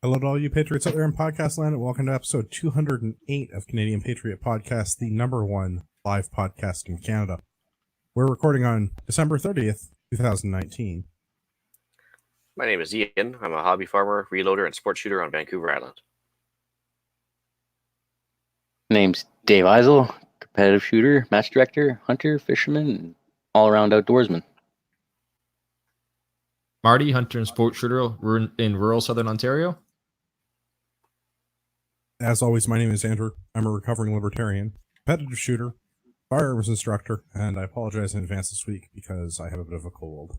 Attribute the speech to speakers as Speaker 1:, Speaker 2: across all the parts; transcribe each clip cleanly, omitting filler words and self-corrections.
Speaker 1: Hello to all you Patriots out there in podcast land, and welcome to episode 208 of Canadian Patriot Podcast, the number one live podcast in Canada. We're recording on December 30th, 2019.
Speaker 2: My name is Ian. I'm a hobby farmer, reloader, and sport shooter on Vancouver Island.
Speaker 3: Name's Dave Eisel, competitive shooter, match director, hunter, fisherman, and all-around outdoorsman.
Speaker 4: Marty, hunter and sport shooter in rural southern Ontario.
Speaker 1: As always, my name is Andrew. I'm a recovering libertarian, competitive shooter, firearms instructor, and I apologize in advance this week because I have a bit of a cold.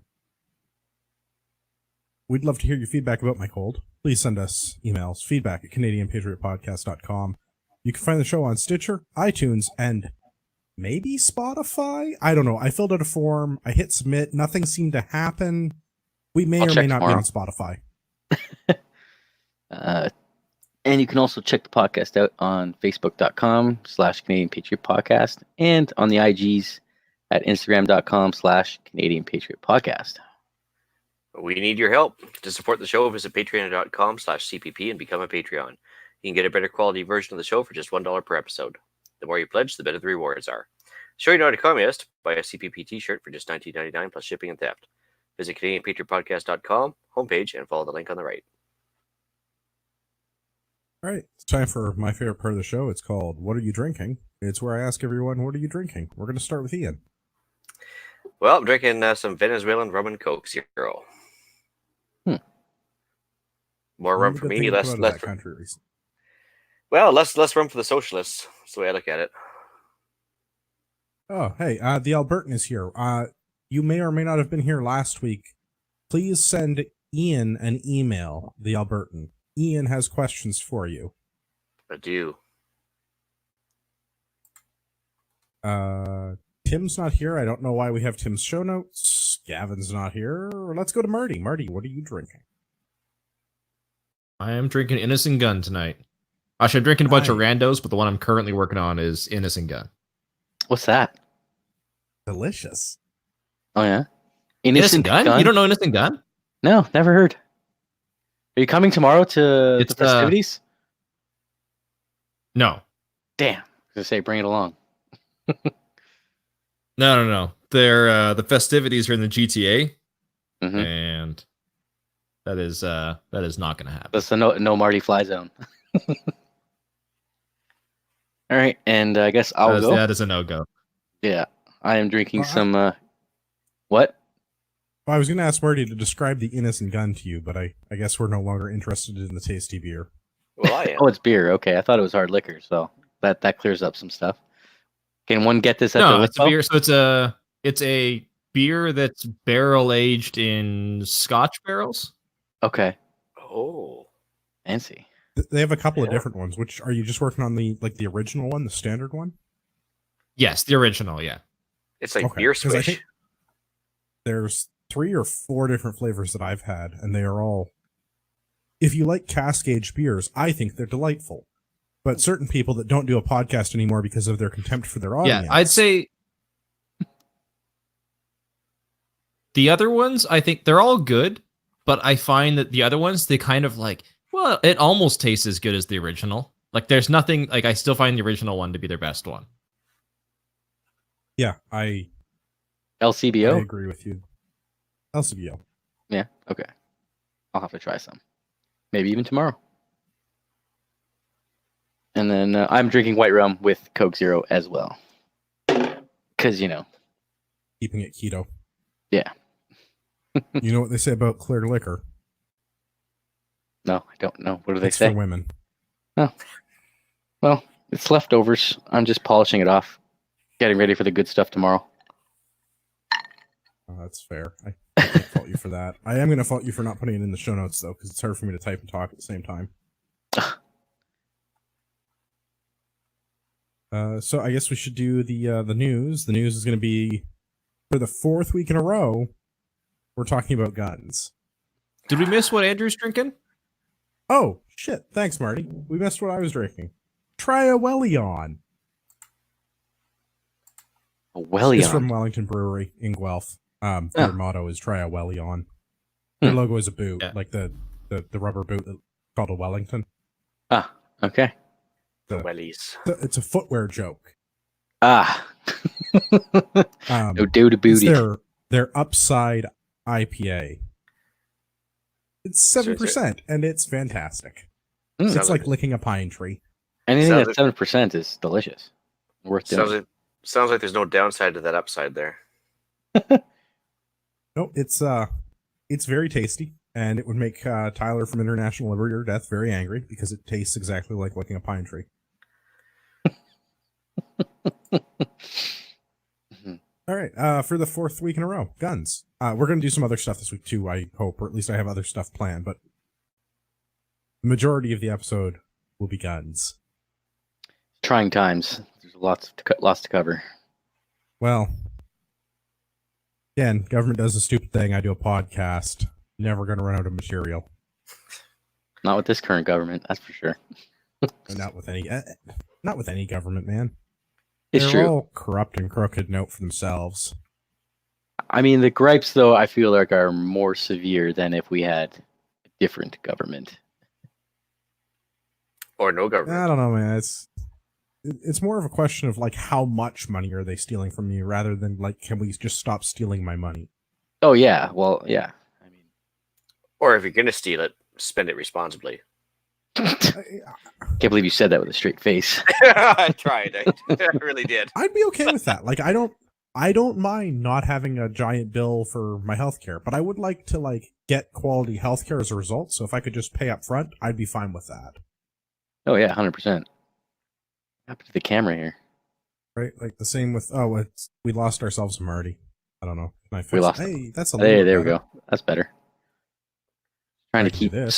Speaker 1: We'd love to hear your feedback about my cold. Please send us emails, feedback at CanadianPatriotPodcast.com. You can find the show on Stitcher, iTunes, and maybe Spotify? I don't know. I filled out a form. I hit submit. Nothing seemed to happen. We may or may not be on Spotify.
Speaker 3: And you can also check the podcast out on Facebook.com/Canadian Patriot Podcast and on the IGs at Instagram.com/Canadian Patriot Podcast.
Speaker 2: We need your help. To support the show, visit patreon.com/CPP and become a Patreon. You can get a better quality version of the show for just $1 per episode. The more you pledge, the better the rewards are. Show you're not a communist, buy a CPP t-shirt for just $19.99 plus shipping and theft. Visit CanadianPatriotPodcast.com homepage and follow the link on the right.
Speaker 1: All right, it's time for my favorite part of the show. It's called What Are You Drinking? It's where I ask everyone, what are you drinking? We're going to start with Ian.
Speaker 2: Well, I'm drinking some Venezuelan rum and Coke Zero. More rum for me, less rum for the socialists. That's the way I look at it.
Speaker 1: Oh, hey, the Albertan is here. You may or may not have been here last week. Please send Ian an email, the Albertan. Ian has questions for you.
Speaker 2: I do.
Speaker 1: Tim's not here. I don't know why we have Tim's show notes. Gavin's not here. Let's go to Marty. Marty, what are you drinking?
Speaker 4: I am drinking Innocent Gun tonight. Actually, I'm drinking a bunch of randos, but the one I'm currently working on is Innocent Gun.
Speaker 3: What's that?
Speaker 1: Delicious.
Speaker 3: Oh, yeah?
Speaker 4: Innocent Gun? You don't know Innocent Gun?
Speaker 3: No, never heard. Are you coming tomorrow to the festivities?
Speaker 4: No.
Speaker 3: Damn. I was going to say, bring it along.
Speaker 4: No. They're the festivities are in the GTA, and that is not going to happen.
Speaker 3: That's the no Marty fly zone. All right, and I guess I'll go.
Speaker 4: That is a no-go.
Speaker 3: Yeah, I am drinking some. What?
Speaker 1: Well, I was going to ask Marty to describe the Innocent Gun to you, but I guess we're no longer interested in the tasty beer.
Speaker 2: Well, I am.
Speaker 3: Oh, it's beer. Okay, I thought it was hard liquor, so that clears up some stuff. Can one get this at the
Speaker 4: it's a beer. So it's a beer that's barrel aged in Scotch barrels.
Speaker 3: Okay.
Speaker 2: Oh,
Speaker 3: fancy.
Speaker 1: They have a couple of different ones. Which are you just working on the original one, the standard one?
Speaker 4: Yes, the original. Yeah.
Speaker 2: It's like beer swish.
Speaker 1: I think there's 3 or 4 different flavors that I've had, and they are all. If you like cask-aged beers, I think they're delightful. But certain people that don't do a podcast anymore because of their contempt for their audience.
Speaker 4: Yeah, I'd say the other ones, I think they're all good, but I find that the other ones, they kind of it almost tastes as good as the original. Like, there's nothing, I still find the original one to be their best one.
Speaker 1: Yeah,
Speaker 3: LCBO?
Speaker 1: I agree with you. LCBO.
Speaker 3: Yeah, okay. I'll have to try some. Maybe even tomorrow. And then I'm drinking white rum with Coke Zero as well. Because,
Speaker 1: Keeping it keto.
Speaker 3: Yeah.
Speaker 1: You know what they say about clear liquor?
Speaker 3: No, I don't know. What do they
Speaker 1: It's
Speaker 3: say?
Speaker 1: for women.
Speaker 3: Oh. Well, it's leftovers. I'm just polishing it off. Getting ready for the good stuff tomorrow.
Speaker 1: Oh, that's fair. I can't fault you for that. I am going to fault you for not putting it in the show notes, though, because it's hard for me to type and talk at the same time. So I guess we should do the news. The news is going to be, for the 4th week in a row, we're talking about guns.
Speaker 4: Did we miss what Andrew's drinking?
Speaker 1: Oh, shit. Thanks, Marty. We missed what I was drinking. Try a Wellion.
Speaker 3: A Wellion?
Speaker 1: It's from Wellington Brewery in Guelph. Their motto is try a Wellion. Their logo is a boot, like the rubber boot that called a Wellington.
Speaker 3: Ah, okay.
Speaker 2: The
Speaker 1: The-
Speaker 2: wellies.
Speaker 1: It's a footwear joke.
Speaker 3: Ah. No do to
Speaker 1: It's
Speaker 3: booty.
Speaker 1: their upside IPA. It's 7%, and it's fantastic.
Speaker 3: Mm.
Speaker 1: It's like licking a pine tree.
Speaker 3: Anything
Speaker 2: Sounds
Speaker 3: that's 7% is delicious. Worth doing.
Speaker 2: Sounds like there's no downside to that upside there.
Speaker 1: No, it's very tasty, and it would make Tyler from International Liberty or Death very angry because it tastes exactly like licking a pine tree. All right, for the 4th week in a row, guns. We're going to do some other stuff this week too, I hope, or at least I have other stuff planned, but the majority of the episode will be guns.
Speaker 3: Trying times. There's lots to cover.
Speaker 1: Well, again, government does a stupid thing. I do a podcast. Never going to run out of material.
Speaker 3: Not with this current government, that's for sure.
Speaker 1: Not with any government, man.
Speaker 3: It's
Speaker 1: They're
Speaker 3: true.
Speaker 1: all corrupt and crooked and out for themselves.
Speaker 3: I mean, the gripes, though, I feel like are more severe than if we had a different government.
Speaker 2: Or no government.
Speaker 1: I don't know, man. It's more of a question of like how much money are they stealing from me, rather than like can we just stop stealing my money?
Speaker 3: Oh yeah, well yeah. I mean,
Speaker 2: Or if you're going to steal it, spend it responsibly.
Speaker 3: can't believe you said that with a straight face.
Speaker 2: I tried. I really did.
Speaker 1: I'd be okay with that. Like I don't mind not having a giant bill for my healthcare, but I would like to like get quality healthcare as a result. So if I could just pay up front, I'd be fine with that.
Speaker 3: Oh yeah, 100%. What happened to the camera here?
Speaker 1: Right? Like the same with we lost ourselves a Marty. I don't know. Can I fix
Speaker 3: We lost
Speaker 1: Hey, that's a
Speaker 3: Hey,
Speaker 1: little
Speaker 3: there we
Speaker 1: better.
Speaker 3: go. That's better. Trying to
Speaker 1: I can do
Speaker 3: keep
Speaker 1: this.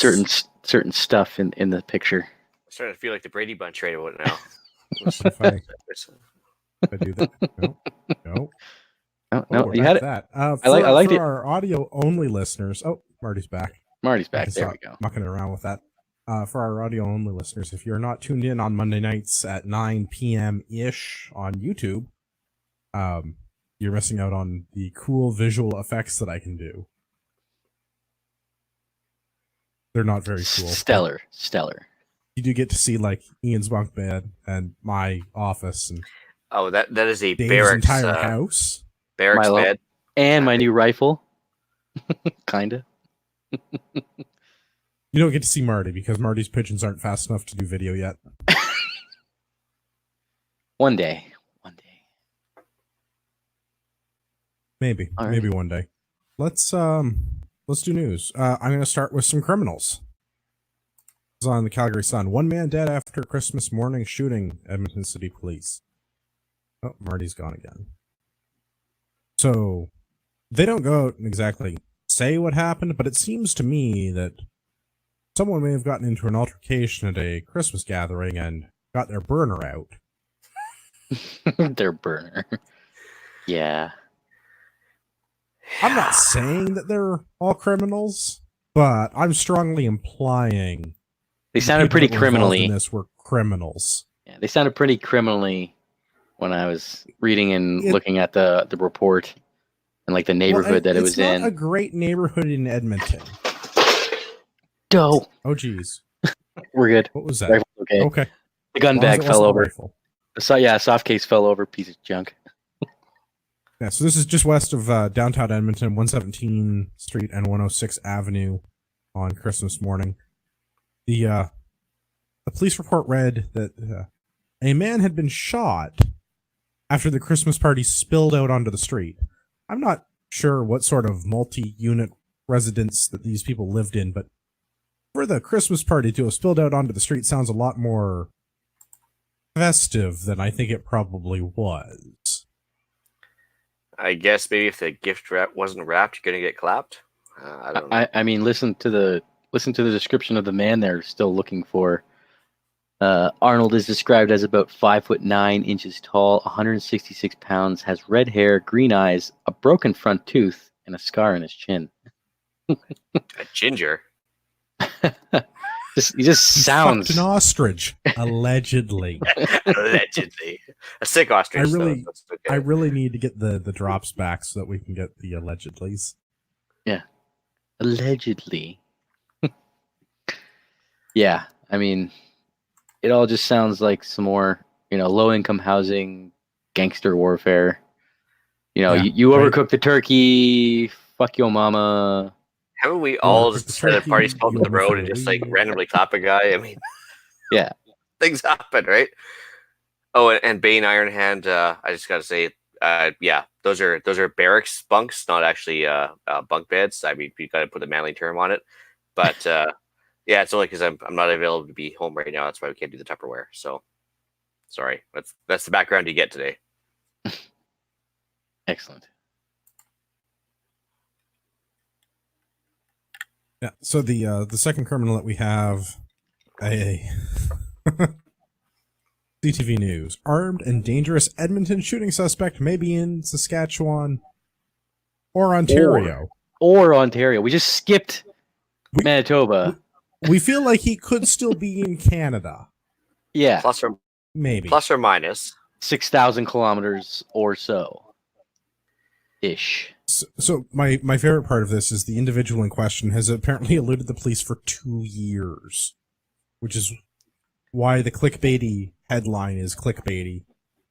Speaker 3: certain stuff in the picture.
Speaker 2: I'm starting to feel like the Brady Bunch right about now.
Speaker 1: If I do that. No.
Speaker 3: No,
Speaker 1: Oh,
Speaker 3: no,
Speaker 1: we're
Speaker 3: you
Speaker 1: back
Speaker 3: had
Speaker 1: to
Speaker 3: it.
Speaker 1: that.
Speaker 3: I liked
Speaker 1: for
Speaker 3: it.
Speaker 1: our audio only listeners. Oh, Marty's back.
Speaker 3: Marty's
Speaker 1: I
Speaker 3: back.
Speaker 1: can
Speaker 3: There
Speaker 1: stop
Speaker 3: we go.
Speaker 1: mucking around with that. For our audio only listeners, if you're not tuned in on Monday nights at 9 p.m. ish on YouTube, you're missing out on the cool visual effects that I can do. They're not very cool.
Speaker 3: Stellar.
Speaker 1: You do get to see like Ian's bunk bed and my office and
Speaker 2: Oh, that is a
Speaker 1: Dave's
Speaker 2: barracks
Speaker 1: entire house.
Speaker 2: barracks
Speaker 3: My
Speaker 2: bed.
Speaker 3: And my new rifle. Kinda.
Speaker 1: You don't get to see Marty because Marty's pigeons aren't fast enough to do video yet.
Speaker 3: One day.
Speaker 1: Maybe
Speaker 3: All right.
Speaker 1: maybe one day. Let's do news. I'm going to start with some criminals. This is on the Calgary Sun. One man dead after Christmas morning shooting, Edmonton City Police. Oh, Marty's gone again. So they don't go out and exactly say what happened, but it seems to me that someone may have gotten into an altercation at a Christmas gathering and got their burner out.
Speaker 3: Their burner. Yeah.
Speaker 1: I'm not saying that they're all criminals, but I'm strongly implying
Speaker 3: They sounded
Speaker 1: people
Speaker 3: pretty
Speaker 1: that were involved
Speaker 3: criminally.
Speaker 1: in this were criminals.
Speaker 3: Yeah, they sounded pretty criminally when I was reading and looking at the report and like the neighborhood that it was
Speaker 1: It's not
Speaker 3: in.
Speaker 1: a great neighborhood in Edmonton.
Speaker 3: Doe.
Speaker 1: Oh, geez.
Speaker 3: We're good.
Speaker 1: What was that?
Speaker 3: Rifle's okay.
Speaker 1: Okay.
Speaker 3: The gun
Speaker 1: As long as
Speaker 3: bag
Speaker 1: it
Speaker 3: fell
Speaker 1: wasn't a
Speaker 3: over.
Speaker 1: rifle.
Speaker 3: So yeah, soft case fell over. Piece of junk.
Speaker 1: Yeah, so this is just west of downtown Edmonton, 117 Street and 106 Avenue on Christmas morning. The police report read that a man had been shot after the Christmas party spilled out onto the street. I'm not sure what sort of multi-unit residence that these people lived in, but for the Christmas party to have spilled out onto the street sounds a lot more festive than I think it probably was.
Speaker 2: I guess maybe if the gift wasn't wrapped, you're gonna get clapped. I don't know.
Speaker 3: I mean, listen to the description of the man they're still looking for. Arnold is described as about 5'9" tall, 166 pounds, has red hair, green eyes, a broken front tooth, and a scar on his chin.
Speaker 2: A ginger.
Speaker 3: He just sounds.
Speaker 1: Fucked an ostrich, allegedly.
Speaker 2: Allegedly. A sick ostrich.
Speaker 1: I really-
Speaker 2: so that's okay.
Speaker 1: I really need to get the drops back so that we can get the allegedlys.
Speaker 3: Allegedly. Yeah, I mean, it all just sounds like some more, low-income housing, gangster warfare.
Speaker 1: Yeah,
Speaker 3: You
Speaker 1: right.
Speaker 3: overcook the turkey, fuck your mama.
Speaker 2: Haven't we
Speaker 1: You wanna
Speaker 2: all
Speaker 1: cook the
Speaker 2: decided
Speaker 1: turkey,
Speaker 2: party spot
Speaker 1: you
Speaker 2: on the
Speaker 1: wanna
Speaker 2: road
Speaker 1: throw
Speaker 2: and
Speaker 1: a
Speaker 2: just like
Speaker 1: weed.
Speaker 2: randomly clap a guy? I mean,
Speaker 3: Yeah,
Speaker 2: things happen, right? Oh, and Bane Ironhand. I just gotta say, yeah, those are barracks bunks, not actually bunk beds. I mean, you gotta put a manly term on it. But yeah, it's only because I'm not available to be home right now. That's why we can't do the Tupperware. So sorry. That's the background you get today.
Speaker 3: excellent.
Speaker 1: Yeah. So the second criminal that we have, a CTV News: armed and dangerous Edmonton shooting suspect may be in Saskatchewan or Ontario.
Speaker 3: Or Ontario. We just skipped
Speaker 1: We-
Speaker 3: Manitoba.
Speaker 1: We feel like he could still be in Canada,
Speaker 3: Yeah,
Speaker 1: maybe.
Speaker 2: Plus or minus.
Speaker 3: 6,000 kilometers or so. Ish.
Speaker 1: So my favorite part of this is the individual in question has apparently eluded the police for 2 years, which is why the clickbaity headline is clickbaity.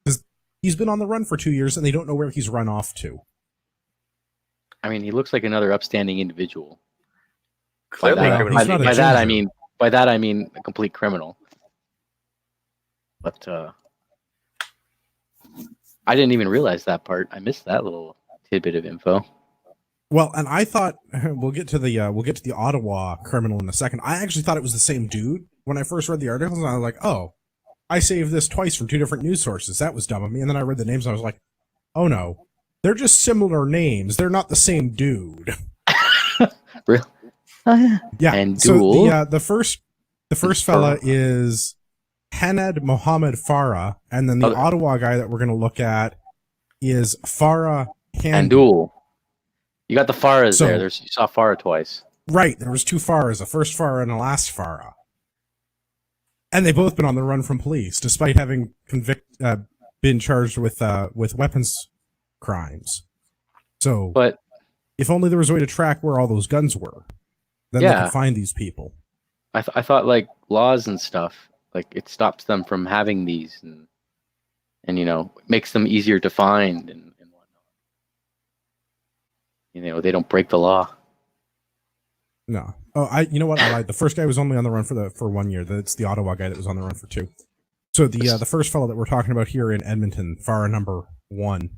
Speaker 1: Because he's been on the run for 2 years and they don't know where he's run off to.
Speaker 3: I mean, he looks like another upstanding individual.
Speaker 2: Clearly,
Speaker 1: Well,
Speaker 2: criminal
Speaker 1: he's not a
Speaker 3: by that I
Speaker 1: ginger.
Speaker 3: mean by that I mean a complete criminal. But I didn't even realize that part. I missed that little tidbit of info.
Speaker 1: Well, and I thought we'll get to the Ottawa criminal in a second. I actually thought it was the same dude when I first read the articles, and I was like, "Oh, I saved this twice from 2 different news sources. That was dumb of me." And then I read the names, and I was like, "Oh no, they're just similar names. They're not the same dude."
Speaker 3: Real? Oh yeah.
Speaker 1: Yeah.
Speaker 3: And
Speaker 1: so
Speaker 3: Duel.
Speaker 1: the first fella is Hanad Mohammed Farah, and then the
Speaker 3: Okay.
Speaker 1: Ottawa guy that we're going to look at is Farah
Speaker 3: And
Speaker 1: Handul.
Speaker 3: Duel. You got the Farahs
Speaker 1: So-
Speaker 3: there. You saw Farah twice.
Speaker 1: Right, there was 2 Farahs, a first Farah and a last Farah. And they've both been on the run from police, despite having been charged with weapons crimes. So,
Speaker 3: But
Speaker 1: if only there was a way to track where all those guns were, then they
Speaker 3: Yeah.
Speaker 1: could find these people.
Speaker 3: I thought like laws and stuff, like it stops them from having these and makes them easier to find and whatnot. They don't break the law.
Speaker 1: No. Oh, you know what? I lied. The first guy was only on the run for 1 year. That's the Ottawa guy that was on the run for 2. So the first fellow that we're talking about here in Edmonton, Farah number 1,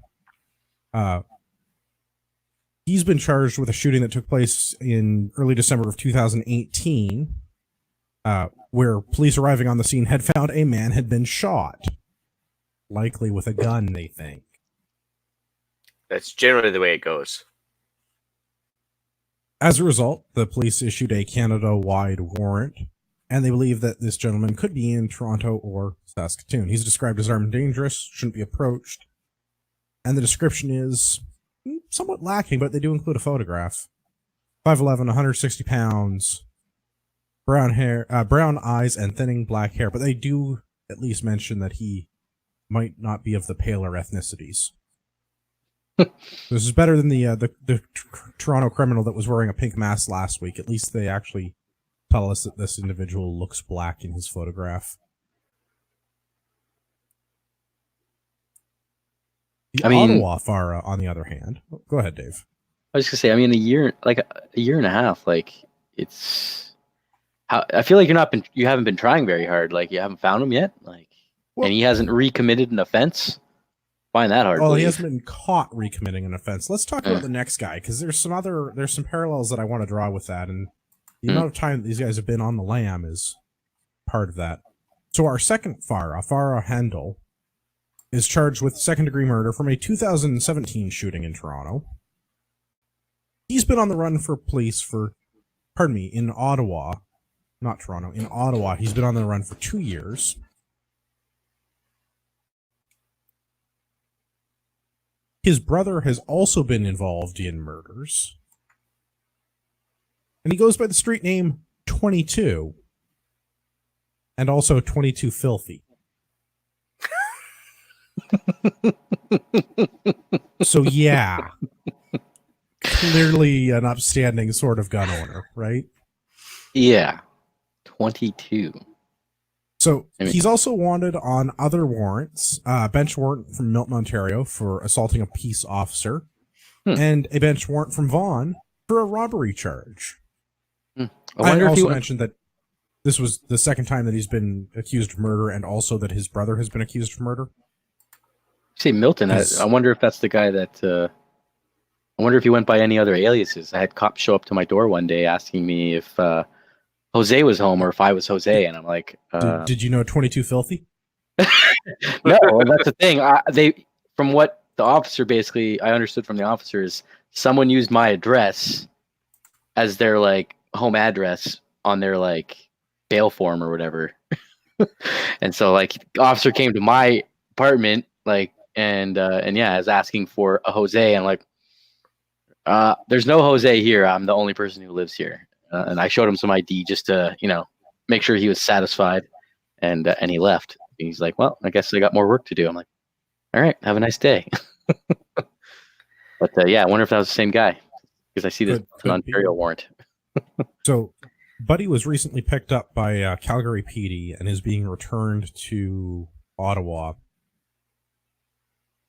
Speaker 1: he's been charged with a shooting that took place in early December of 2018, where police arriving on the scene had found a man had been shot, likely with a gun, they think.
Speaker 2: That's generally the way it goes.
Speaker 1: As a result, the police issued a Canada-wide warrant, and they believe that this gentleman could be in Toronto or Saskatoon. He's described as armed and dangerous, shouldn't be approached, and the description is somewhat lacking, but they do include a photograph. 5'11", 160 pounds, brown hair, brown eyes, and thinning black hair, but they do at least mention that he might not be of the paler ethnicities. This is better than the Toronto criminal that was wearing a pink mask last week. At least they actually tell us that this individual looks black in his photograph. The Ottawa Farah, on the other hand, go ahead, Dave.
Speaker 3: I was just gonna say, I mean, a year and a half, like it's. I feel like you haven't been trying very hard. Like you haven't found him yet. Like,
Speaker 1: Well-
Speaker 3: and he hasn't recommitted an offense. Find that hard. to
Speaker 1: Well, he
Speaker 3: believe.
Speaker 1: hasn't been caught recommitting an offense. Let's talk about the next guy, because there's some parallels that I want to draw with that, and the amount of time that these guys have been on the lam is part of that. So our second Farah Handel, is charged with second-degree murder from a 2017 shooting in Toronto. He's been on the run for police in Ottawa, not Toronto, in Ottawa. He's been on the run for 2 years. His brother has also been involved in murders. And he goes by the street name 22. And also 22 Filthy. So yeah. Clearly an upstanding sort of gun owner, right?
Speaker 3: Yeah. 22.
Speaker 1: So
Speaker 3: I mean-
Speaker 1: he's also wanted on other warrants, bench warrant from Milton, Ontario for assaulting a peace officer, and a bench warrant from Vaughan for a robbery charge.
Speaker 3: I wonder if
Speaker 1: also
Speaker 3: he
Speaker 1: mentioned that this was the second time that he's been accused of murder, and also that his brother has been accused of murder.
Speaker 3: say Milton. I wonder if that's the guy that. I wonder if he went by any other aliases. I had cops show up to my door one day asking me if Jose was home or if I was Jose, and I'm like,
Speaker 1: Did you know 22 Filthy?
Speaker 3: no, that's the thing. From what the officer basically, I understood from the officer is someone used my address as their like home address on their like bail form or whatever, and so like the officer came to my apartment like and yeah, is asking for a Jose, and like, there's no Jose here. I'm the only person who lives here, and I showed him some ID just to make sure he was satisfied, and he left. He's like, well, I guess I got more work to do. I'm like, all right, have a nice day. But yeah, I wonder if that was the same guy because I see this
Speaker 1: Could
Speaker 3: Ontario
Speaker 1: be.
Speaker 3: warrant.
Speaker 1: So, Buddy was recently picked up by Calgary PD and is being returned to Ottawa.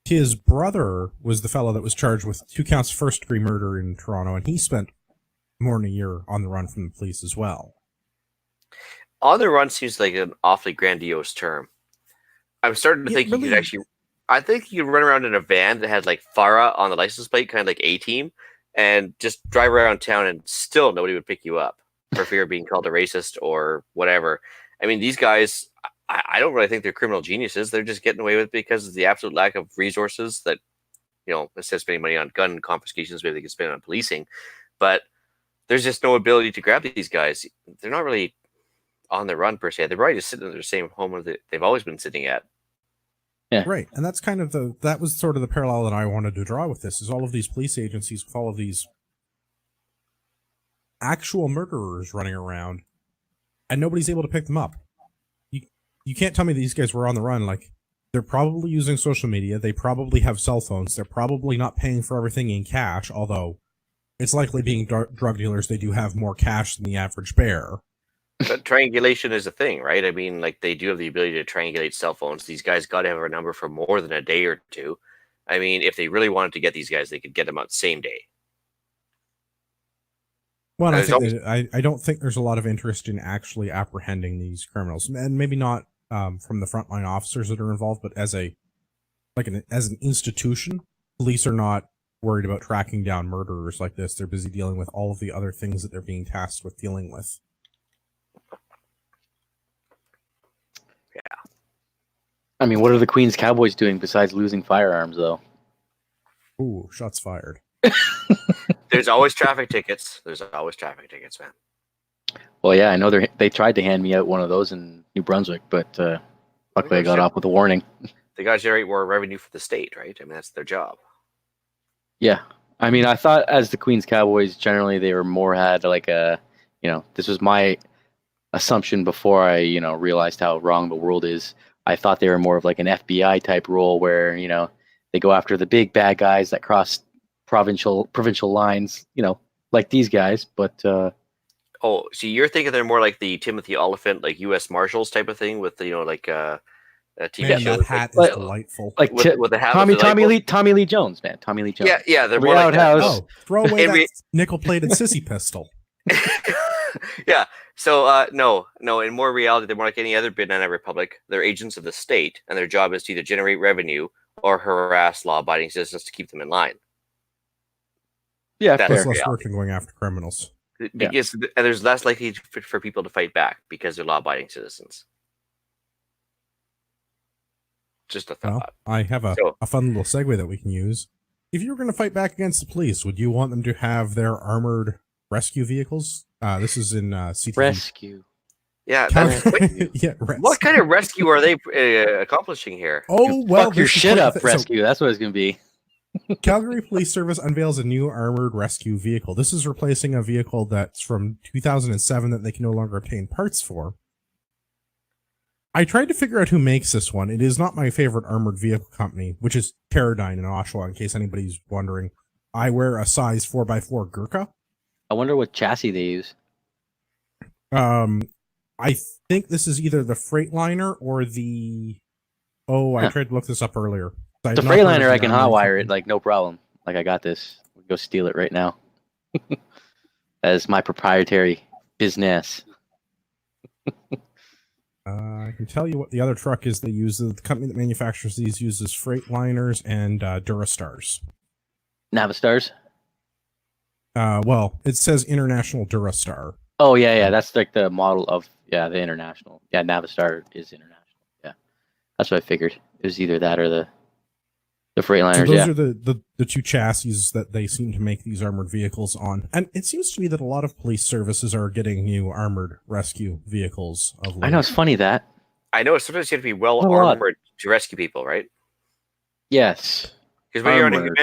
Speaker 1: His brother was the fellow that was charged with 2 counts of first-degree murder in Toronto, and he spent more than a year on the run from the police as well.
Speaker 2: On the run seems like an awfully grandiose term. I'm starting to think you could actually. I think you could run around in a van that had like Farah on the license plate, kind of like A-Team, and just drive around town, and still nobody would pick you up for fear of being called a racist or whatever. I mean, these guys. I don't really think they're criminal geniuses. They're just getting away with it because of the absolute lack of resources that, instead of spending money on gun confiscations, maybe they can spend on policing. But there's just no ability to grab these guys. They're not really on the run per se. They're probably just sitting in their same home that they've always been sitting at.
Speaker 1: Yeah. Right. And that's kind of that was sort of the parallel that I wanted to draw with this, is all of these police agencies with all of these actual murderers running around, and nobody's able to pick them up. You can't tell me these guys were on the run. Like, they're probably using social media. They probably have cell phones. They're probably not paying for everything in cash, although it's likely being drug dealers, they do have more cash than the average bear.
Speaker 2: But triangulation is a thing, right? I mean, like, they do have the ability to triangulate cell phones. These guys got to have a number for more than a day or two. I mean, if they really wanted to get these guys, they could get them out the same day.
Speaker 1: Well, I don't think there's a lot of interest in actually apprehending these criminals, and maybe not from the frontline officers that are involved, but as an institution, police are not worried about tracking down murderers like this. They're busy dealing with all of the other things that they're being tasked with dealing with.
Speaker 2: Yeah.
Speaker 3: I mean, what are the Queens Cowboys doing besides losing firearms, though?
Speaker 1: Ooh, shots fired.
Speaker 2: There's always traffic tickets. There's always traffic tickets, man.
Speaker 3: Well, yeah, I know they tried to hand me out one of those in New Brunswick, but luckily I got off with a warning.
Speaker 2: They got to generate more revenue for the state, right? I mean, that's their job.
Speaker 3: Yeah. I mean, I thought as the Queens Cowboys, generally they were more had like a, this was my assumption before I, realized how wrong the world is. I thought they were more of like an FBI type role where, they go after the big bad guys that cross provincial lines, like these guys, but
Speaker 2: oh, so you're thinking they're more like the Timothy Oliphant, like U.S. Marshals type of thing with like a TV
Speaker 1: Man,
Speaker 2: show.
Speaker 1: that hat is
Speaker 3: like-
Speaker 1: delightful.
Speaker 3: like
Speaker 2: with the hat with the
Speaker 3: Tommy Lee Jones, man. Tommy Lee Jones.
Speaker 2: Yeah, they're
Speaker 3: Every
Speaker 2: more like that.
Speaker 3: outhouse.
Speaker 1: Oh, throw away
Speaker 2: Henry-
Speaker 1: that nickel-plated sissy pistol.
Speaker 2: Yeah. So no. In more reality, they're more like any other banana republic. They're agents of the state, and their job is to either generate revenue or harass law-abiding citizens to keep them in line.
Speaker 3: Yeah,
Speaker 2: That's
Speaker 3: fair.
Speaker 1: It's less
Speaker 2: reality.
Speaker 1: work than going after criminals.
Speaker 2: Because and there's less likely for people to fight back because they're law-abiding citizens. Just a
Speaker 1: Well,
Speaker 2: thought.
Speaker 1: I have a fun little segue that we can use. If you were going to fight back against the police, would you want them to have their armored rescue vehicles? This is in CTV.
Speaker 3: Rescue.
Speaker 2: Yeah.
Speaker 1: Yeah,
Speaker 2: What kind of rescue are they accomplishing here?
Speaker 1: Oh, well,
Speaker 3: Fuck your
Speaker 1: this is
Speaker 3: shit
Speaker 1: quite
Speaker 3: up,
Speaker 1: the- so,
Speaker 3: rescue. That's what it's gonna be.
Speaker 1: Calgary Police Service unveils a new armored rescue vehicle. This is replacing a vehicle that's from 2007 that they can no longer obtain parts for. I tried to figure out who makes this one. It is not my favorite armored vehicle company, which is Teradyne in Oshawa, in case anybody's wondering. I wear a size 4x4 Gurkha.
Speaker 3: I wonder what chassis they use.
Speaker 1: I think this is either the Freightliner or the. Oh, I
Speaker 3: Huh.
Speaker 1: tried to look this up earlier. I
Speaker 3: The
Speaker 1: had not heard of
Speaker 3: Freightliner,
Speaker 1: the
Speaker 3: I can
Speaker 1: Armored
Speaker 3: hotwire it
Speaker 1: Company.
Speaker 3: like no problem. Like I got this. We'll go steal it right now. That is my proprietary business.
Speaker 1: I can tell you what the other truck is they use. The company that manufactures these uses Freightliners and Durastars.
Speaker 3: Navistars.
Speaker 1: Well, it says International Durastar.
Speaker 3: Oh yeah. That's like the model of the international. Yeah, Navistar is international. Yeah, that's what I figured. It was either that or the Freightliners.
Speaker 1: So those
Speaker 3: Yeah.
Speaker 1: are the two chassis that they seem to make these armored vehicles on. And it seems to me that a lot of police services are getting new armored rescue vehicles of late.
Speaker 3: I know it's funny that.
Speaker 2: I know sometimes you have to be well
Speaker 3: Not a lot.
Speaker 2: armored to rescue people, right?
Speaker 3: Yes.
Speaker 2: Because when you're on
Speaker 3: Armored.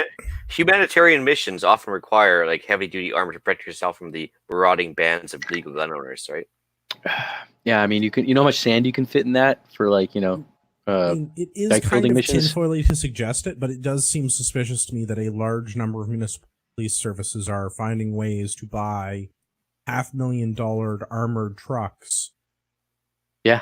Speaker 2: humanitarian missions, often require like heavy duty armor to protect yourself from the marauding bands of legal gun owners, right?
Speaker 3: Yeah, I mean, you know how much sand you can fit in that for like
Speaker 1: I mean, it is
Speaker 3: bike
Speaker 1: kind
Speaker 3: building
Speaker 1: of
Speaker 3: missions?
Speaker 1: tinfoily to suggest it, but it does seem suspicious to me that a large number of municipal police services are finding ways to buy $500,000 armored trucks.
Speaker 3: yeah.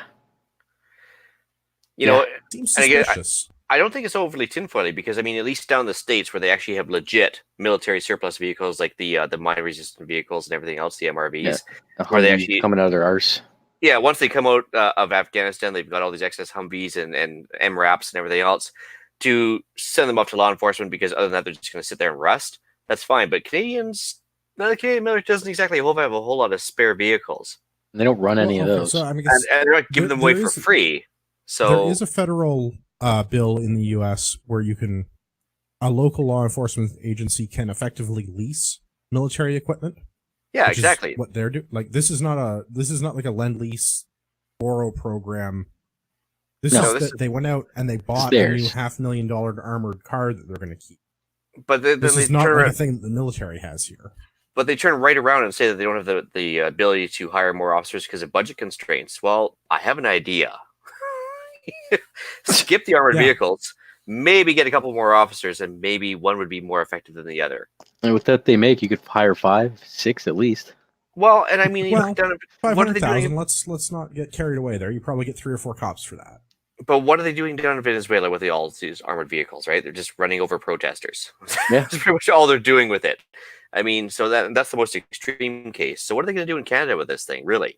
Speaker 2: You know,
Speaker 1: Seems
Speaker 2: And again,
Speaker 1: suspicious.
Speaker 2: I don't think it's overly tinfoily because I mean, at least down in the States where they actually have legit military surplus vehicles like the mine resistant vehicles and everything else, the MRVs.
Speaker 3: A
Speaker 2: Where they
Speaker 3: Humvee
Speaker 2: actually-
Speaker 3: coming out of their arse.
Speaker 2: Yeah, once they come out of Afghanistan, they've got all these excess Humvees and MRAPs and everything else to send them off to law enforcement because other than that, they're just going to sit there and rust. That's fine. But Canadians, the Canadian military doesn't exactly have a whole lot of spare vehicles.
Speaker 3: They don't run any of
Speaker 1: Well, okay,
Speaker 3: those.
Speaker 1: So, I mean,
Speaker 2: And they're not giving
Speaker 1: There-
Speaker 2: them away
Speaker 1: there
Speaker 2: for
Speaker 1: is-
Speaker 2: free. So
Speaker 1: there is a federal bill in the U.S. where a local law enforcement agency can effectively lease military equipment.
Speaker 2: yeah,
Speaker 1: which is
Speaker 2: exactly.
Speaker 1: what they're doing. Like this is not like a lend lease borrow program. This
Speaker 3: No,
Speaker 1: is
Speaker 2: this
Speaker 1: that they went out and they bought a
Speaker 3: theirs.
Speaker 1: new $500,000 armored car that they're going to keep.
Speaker 2: But then
Speaker 1: This
Speaker 2: they
Speaker 1: is not
Speaker 2: turn
Speaker 1: like
Speaker 2: around,
Speaker 1: a thing that the military has here.
Speaker 2: but they turn right around and say that they don't have the ability to hire more officers because of budget constraints. Well, I have an idea. Skip the armored
Speaker 1: Yeah.
Speaker 2: vehicles, maybe get a couple more officers, and maybe one would be more effective than the other.
Speaker 3: And with that they make, you could hire 5, 6 at least.
Speaker 2: Well, and I mean, you
Speaker 1: Well,
Speaker 2: look down at, what are they doing?
Speaker 1: 500,000. Let's not get carried away there. You probably get 3 or 4 cops for that.
Speaker 2: But what are they doing down in Venezuela with all these armored vehicles? Right, they're just running over protesters.
Speaker 3: Yeah.
Speaker 2: That's pretty much all they're doing with it. I mean, so that's the most extreme case. So what are they going to do in Canada with this thing, really?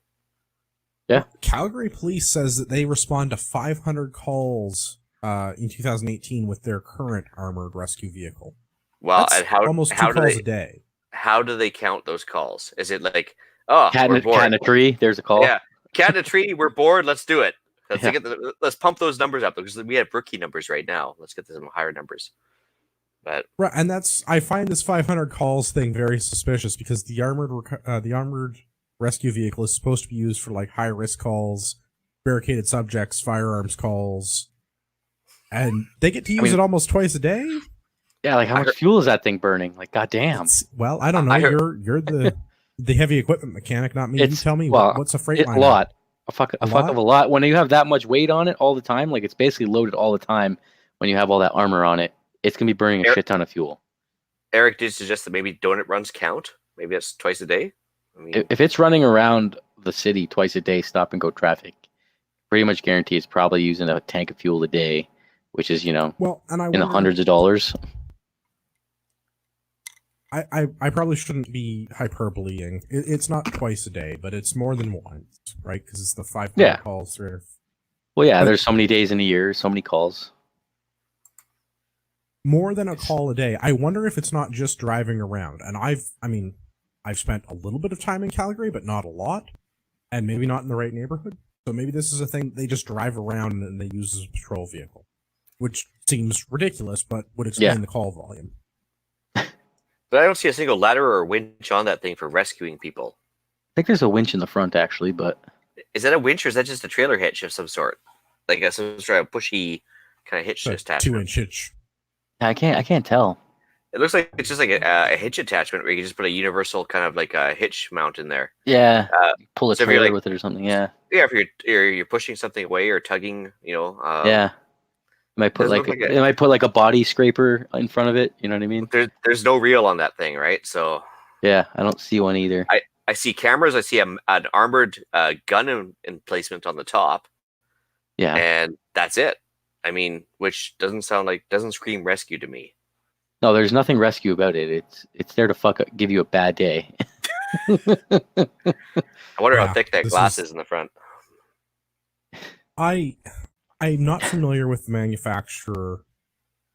Speaker 1: Calgary police says that they respond to 500 calls in 2018 with their current armored rescue vehicle.
Speaker 2: Well,
Speaker 1: That's
Speaker 2: and how
Speaker 1: almost 2
Speaker 2: how do
Speaker 1: calls
Speaker 2: they
Speaker 1: a day.
Speaker 2: how do they count those calls? Is it like, oh,
Speaker 3: Cat
Speaker 2: we're
Speaker 3: in
Speaker 2: bored.
Speaker 3: a tree, there's a call.
Speaker 2: Yeah, cat in a tree. We're bored. Let's do it.
Speaker 3: Yeah.
Speaker 2: Let's pump those numbers up because we have rookie numbers right now. Let's get some higher numbers. But
Speaker 1: Right, and I find this 500 calls thing very suspicious because the armored rescue vehicle is supposed to be used for like high risk calls, barricaded subjects, firearms calls, and they get to use
Speaker 3: mean-
Speaker 1: it almost twice a day.
Speaker 3: Yeah, like how
Speaker 2: I
Speaker 3: much
Speaker 2: heard-
Speaker 3: fuel is that thing burning? Like goddamn.
Speaker 1: Well, I don't know.
Speaker 2: I heard-
Speaker 1: You're the heavy equipment mechanic, not me. You
Speaker 3: It's-
Speaker 1: tell me
Speaker 3: well,
Speaker 1: what's a
Speaker 3: It's
Speaker 1: Freightliner?
Speaker 3: a lot. A fuck
Speaker 1: lot?
Speaker 3: of a lot. When you have that much weight on it all the time, like it's basically loaded all the time when you have all that armor on it, it's gonna be burning a
Speaker 2: Eric-
Speaker 3: shit ton of fuel.
Speaker 2: Eric did suggest that maybe donut runs count. Maybe that's twice a day. I mean,
Speaker 3: If it's running around the city twice a day, stop and go traffic, pretty much guarantee it's probably using a tank of fuel a day, which is,
Speaker 1: Well, and I
Speaker 3: in the
Speaker 1: wonder-
Speaker 3: hundreds of dollars.
Speaker 1: I probably shouldn't be hyperbolating. It's not twice a day, but it's more than once, right? Because it's the 500
Speaker 3: Yeah.
Speaker 1: calls through.
Speaker 3: Well, yeah,
Speaker 1: But-
Speaker 3: there's so many days in a year, so many calls.
Speaker 1: More than a call a day. I wonder if it's not just driving around. And I've spent a little bit of time in Calgary, but not a lot, and maybe not in the right neighborhood. So maybe this is a thing they just drive around and they use as a patrol vehicle, which seems ridiculous, but would explain
Speaker 3: Yeah.
Speaker 1: the call volume.
Speaker 2: but I don't see a single ladder or winch on that thing for rescuing people.
Speaker 3: I think there's a winch in the front actually, but
Speaker 2: Is that a winch or is that just a trailer hitch of some sort? Like some sort of pushy kind of hitch
Speaker 1: So
Speaker 2: attachment.
Speaker 1: 2-inch hitch.
Speaker 3: I can't tell.
Speaker 2: It looks like it's just like a hitch attachment where you can just put a universal kind of like a hitch mount in there.
Speaker 3: Yeah, pull a
Speaker 2: so if you're
Speaker 3: trailer
Speaker 2: like-
Speaker 3: with it or something. Yeah,
Speaker 2: Yeah, if you're pushing something away or tugging,
Speaker 3: yeah. It might put
Speaker 2: doesn't
Speaker 3: like
Speaker 2: look like
Speaker 3: it might put like a body scraper in front of it. You know what I mean?
Speaker 2: there's no reel on that thing, right? So
Speaker 3: Yeah, I don't see one either.
Speaker 2: I I see cameras. I see an armored gun emplacement on the top,
Speaker 3: Yeah.
Speaker 2: and that's it. I mean, which doesn't scream rescue to me.
Speaker 3: No, there's nothing rescue about it. It's there to give you a bad day.
Speaker 2: I wonder
Speaker 1: Yeah,
Speaker 2: how thick that
Speaker 1: this
Speaker 2: glass
Speaker 1: is-
Speaker 2: is in the front.
Speaker 1: I'm not familiar with the manufacturer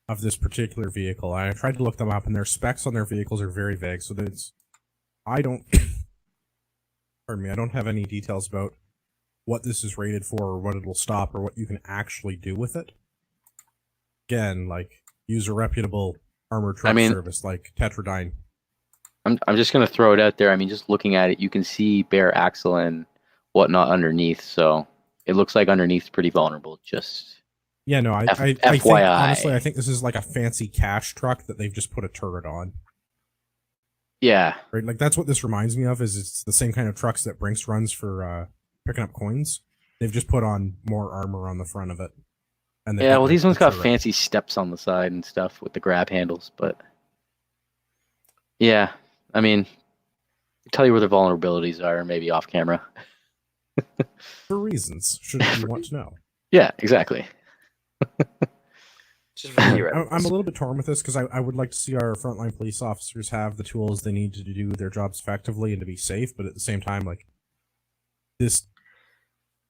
Speaker 1: of this particular vehicle. I tried to look them up, and their specs on their vehicles are very vague. So that I don't, pardon me, I don't have any details about what this is rated for, or what it'll stop, or what you can actually do with it. Again, like use a reputable armored truck service like Tetradyne.
Speaker 3: I'm just gonna throw it out there. I mean, just looking at it, you can see bare axle and whatnot underneath. So it looks like underneath's pretty vulnerable. Just
Speaker 1: Yeah, no, I think,
Speaker 3: FYI.
Speaker 1: honestly, I think this is like a fancy cash truck that they've just put a turret on.
Speaker 3: yeah.
Speaker 1: Right, like that's what this reminds me of. Is it's the same kind of trucks that Brinks runs for picking up coins. They've just put on more armor on the front of it. And
Speaker 3: Yeah, well, these ones got
Speaker 1: turret.
Speaker 3: fancy steps on the side and stuff with the grab handles, but yeah, I mean, tell you where the vulnerabilities are, maybe off camera.
Speaker 1: For reasons, should you want to know.
Speaker 3: Yeah, exactly.
Speaker 2: Just for the reference.
Speaker 1: I'm a little bit torn with this because I would like to see our frontline police officers have the tools they need to do their jobs effectively and to be safe, but at the same time, like this,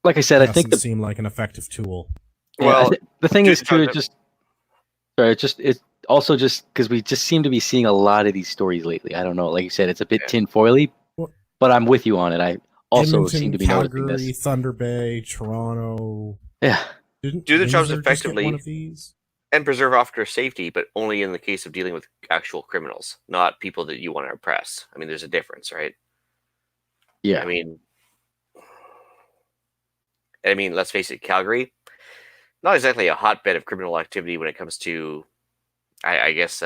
Speaker 3: Like I said, I think
Speaker 1: doesn't seem like an effective tool.
Speaker 2: Well,
Speaker 3: the thing is
Speaker 2: just
Speaker 3: too,
Speaker 2: talking-
Speaker 3: it's also just because we just seem to be seeing a lot of these stories lately. I don't know, like you said, it's a bit
Speaker 2: Yeah.
Speaker 3: tinfoily,
Speaker 1: Well-
Speaker 3: but I'm with you on it. I also
Speaker 1: Edmonton,
Speaker 3: seem to be
Speaker 1: Calgary,
Speaker 3: noticing this.
Speaker 1: Thunder Bay, Toronto.
Speaker 3: Yeah,
Speaker 1: Didn't
Speaker 2: Do the jobs
Speaker 1: Windsor just get
Speaker 2: effectively.
Speaker 1: one of these?
Speaker 2: And preserve officer safety, but only in the case of dealing with actual criminals, not people that you want to oppress. I mean, there's a difference, right?
Speaker 3: yeah.
Speaker 2: I mean, let's face it, Calgary, not exactly a hotbed of criminal activity when it comes to, I guess,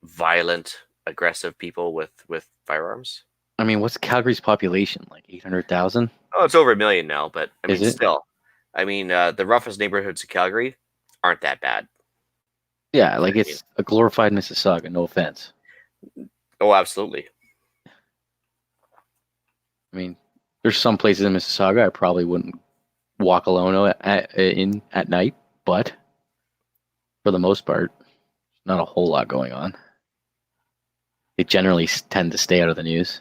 Speaker 2: violent, aggressive people with firearms.
Speaker 3: I mean, what's Calgary's population? Like 800,000?
Speaker 2: Oh, it's over 1 million now, but I mean,
Speaker 3: Is it?
Speaker 2: still, I mean, the roughest neighborhoods of Calgary aren't that bad.
Speaker 3: Yeah, like it's a glorified Mississauga. No offense.
Speaker 2: Oh, absolutely.
Speaker 3: I mean, there's some places in Mississauga I probably wouldn't walk alone at night, but for the most part, not a whole lot going on. They generally tend to stay out of the news.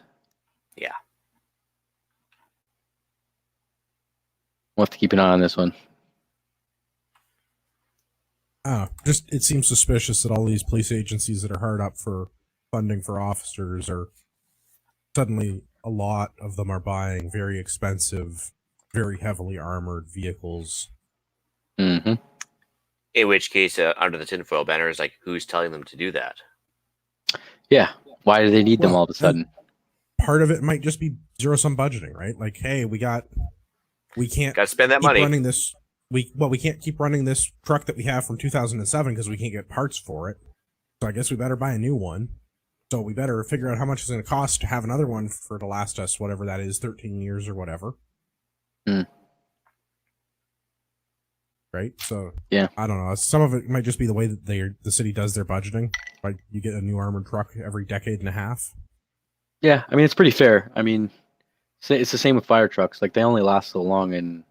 Speaker 2: Yeah.
Speaker 3: We'll have to keep an eye on this one.
Speaker 1: Just it seems suspicious that all these police agencies that are hard up for funding for officers are suddenly a lot of them are buying very expensive, very heavily armored vehicles.
Speaker 3: Mm-hmm.
Speaker 2: In which case, under the tinfoil banner is like, who's telling them to do that?
Speaker 3: Yeah. Why do they need them
Speaker 1: Well,
Speaker 3: all of a sudden?
Speaker 1: Part of it might just be zero-sum budgeting, right? Like, hey, we can't
Speaker 2: Got to spend that
Speaker 1: keep
Speaker 2: money.
Speaker 1: running this. We can't keep running this truck that we have from 2007 because we can't get parts for it. So I guess we better buy a new one. So we better figure out how much it's going to cost to have another one for to last us whatever that is, 13 years or whatever.
Speaker 3: Mm.
Speaker 1: Right? So
Speaker 3: Yeah.
Speaker 1: I don't know. Some of it might just be the way that the city does their budgeting. Like you get a new armored truck every decade and a half.
Speaker 3: Yeah, I mean, it's pretty fair. I mean, it's the same with fire trucks. Like, they only last so long, and,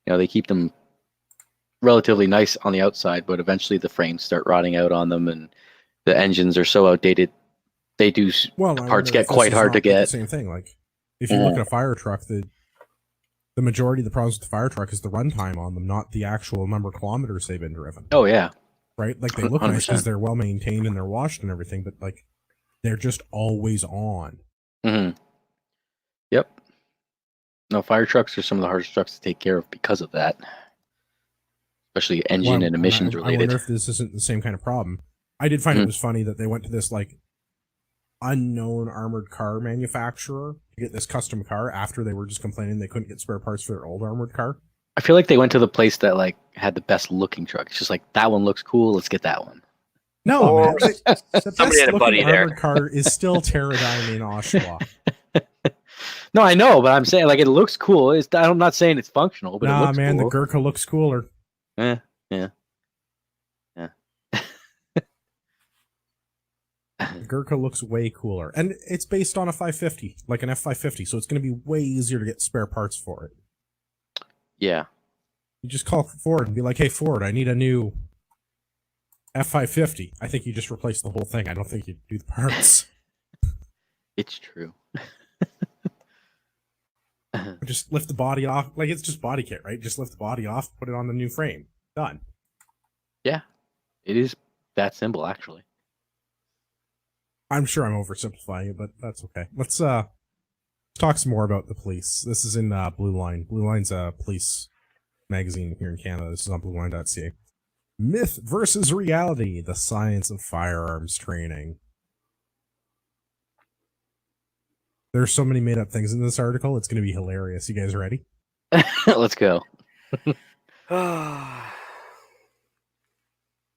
Speaker 3: you know, they keep them relatively nice on the outside, but eventually the frames start rotting out on them, and the engines are so outdated, they do,
Speaker 1: Well,
Speaker 3: the
Speaker 1: I
Speaker 3: parts
Speaker 1: wonder
Speaker 3: get
Speaker 1: if this
Speaker 3: quite
Speaker 1: is
Speaker 3: hard
Speaker 1: not
Speaker 3: to
Speaker 1: like
Speaker 3: get.
Speaker 1: the same thing. Like if you look at a fire truck, the majority of the problems with the fire truck is the runtime on them, not the actual number of kilometers they've been driven.
Speaker 3: Oh, yeah.
Speaker 1: Right? Like they look nice
Speaker 3: 100%.
Speaker 1: because they're well maintained and they're washed and everything, but like they're just always on.
Speaker 3: Mm-hmm. Yep. No, fire trucks are some of the hardest trucks to take care of because of that. Especially engine and emissions
Speaker 1: I
Speaker 3: related.
Speaker 1: wonder if this isn't the same kind of problem. I did find it
Speaker 3: Mhm.
Speaker 1: was funny that they went to this like unknown armored car manufacturer to get this custom car after they were just complaining they couldn't get spare parts for their old armored car.
Speaker 3: I feel like they went to the place that like had the best looking truck. It's just like, that one looks cool, let's get that one.
Speaker 1: No,
Speaker 2: Or
Speaker 1: man. The
Speaker 2: somebody had a
Speaker 1: best-looking
Speaker 2: buddy there.
Speaker 1: armored car is still Tetradyne in Oshawa.
Speaker 3: No, I know, but I'm saying like it looks cool. I'm not saying it's functional, but it
Speaker 1: Nah,
Speaker 3: looks
Speaker 1: man,
Speaker 3: cool.
Speaker 1: the Gurkha looks cooler.
Speaker 3: Yeah.
Speaker 1: The Gurkha looks way cooler. And it's based on a 550, like an F550, so it's going to be way easier to get spare parts for it.
Speaker 3: Yeah.
Speaker 1: You just call Ford and be like, hey, Ford, I need a new F550. I think you just replace the whole thing. I don't think you do the parts.
Speaker 3: It's true.
Speaker 1: Just lift the body off. Like, it's just body kit, right? Just lift the body off, put it on the new frame. Done.
Speaker 3: Yeah. It is that simple, actually.
Speaker 1: I'm sure I'm oversimplifying it, but that's okay. Let's talk some more about the police. This is in Blue Line. Blue Line's a police magazine here in Canada. This is on blueline.ca. Myth versus reality, the science of firearms training. There's so many made up things in this article. It's going to be hilarious. You guys ready?
Speaker 3: Let's go.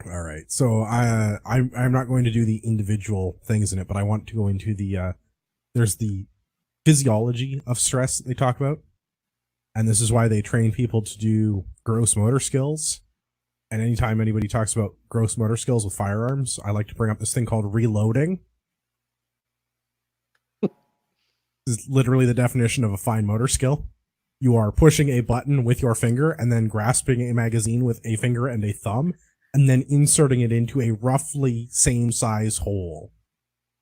Speaker 1: All right. So I'm not going to do the individual things in it, but I want to go into the there's the physiology of stress that they talk about. And this is why they train people to do gross motor skills. And anytime anybody talks about gross motor skills with firearms, I like to bring up this thing called reloading. This is literally the definition of a fine motor skill. You are pushing a button with your finger and then grasping a magazine with a finger and a thumb and then inserting it into a roughly same size hole.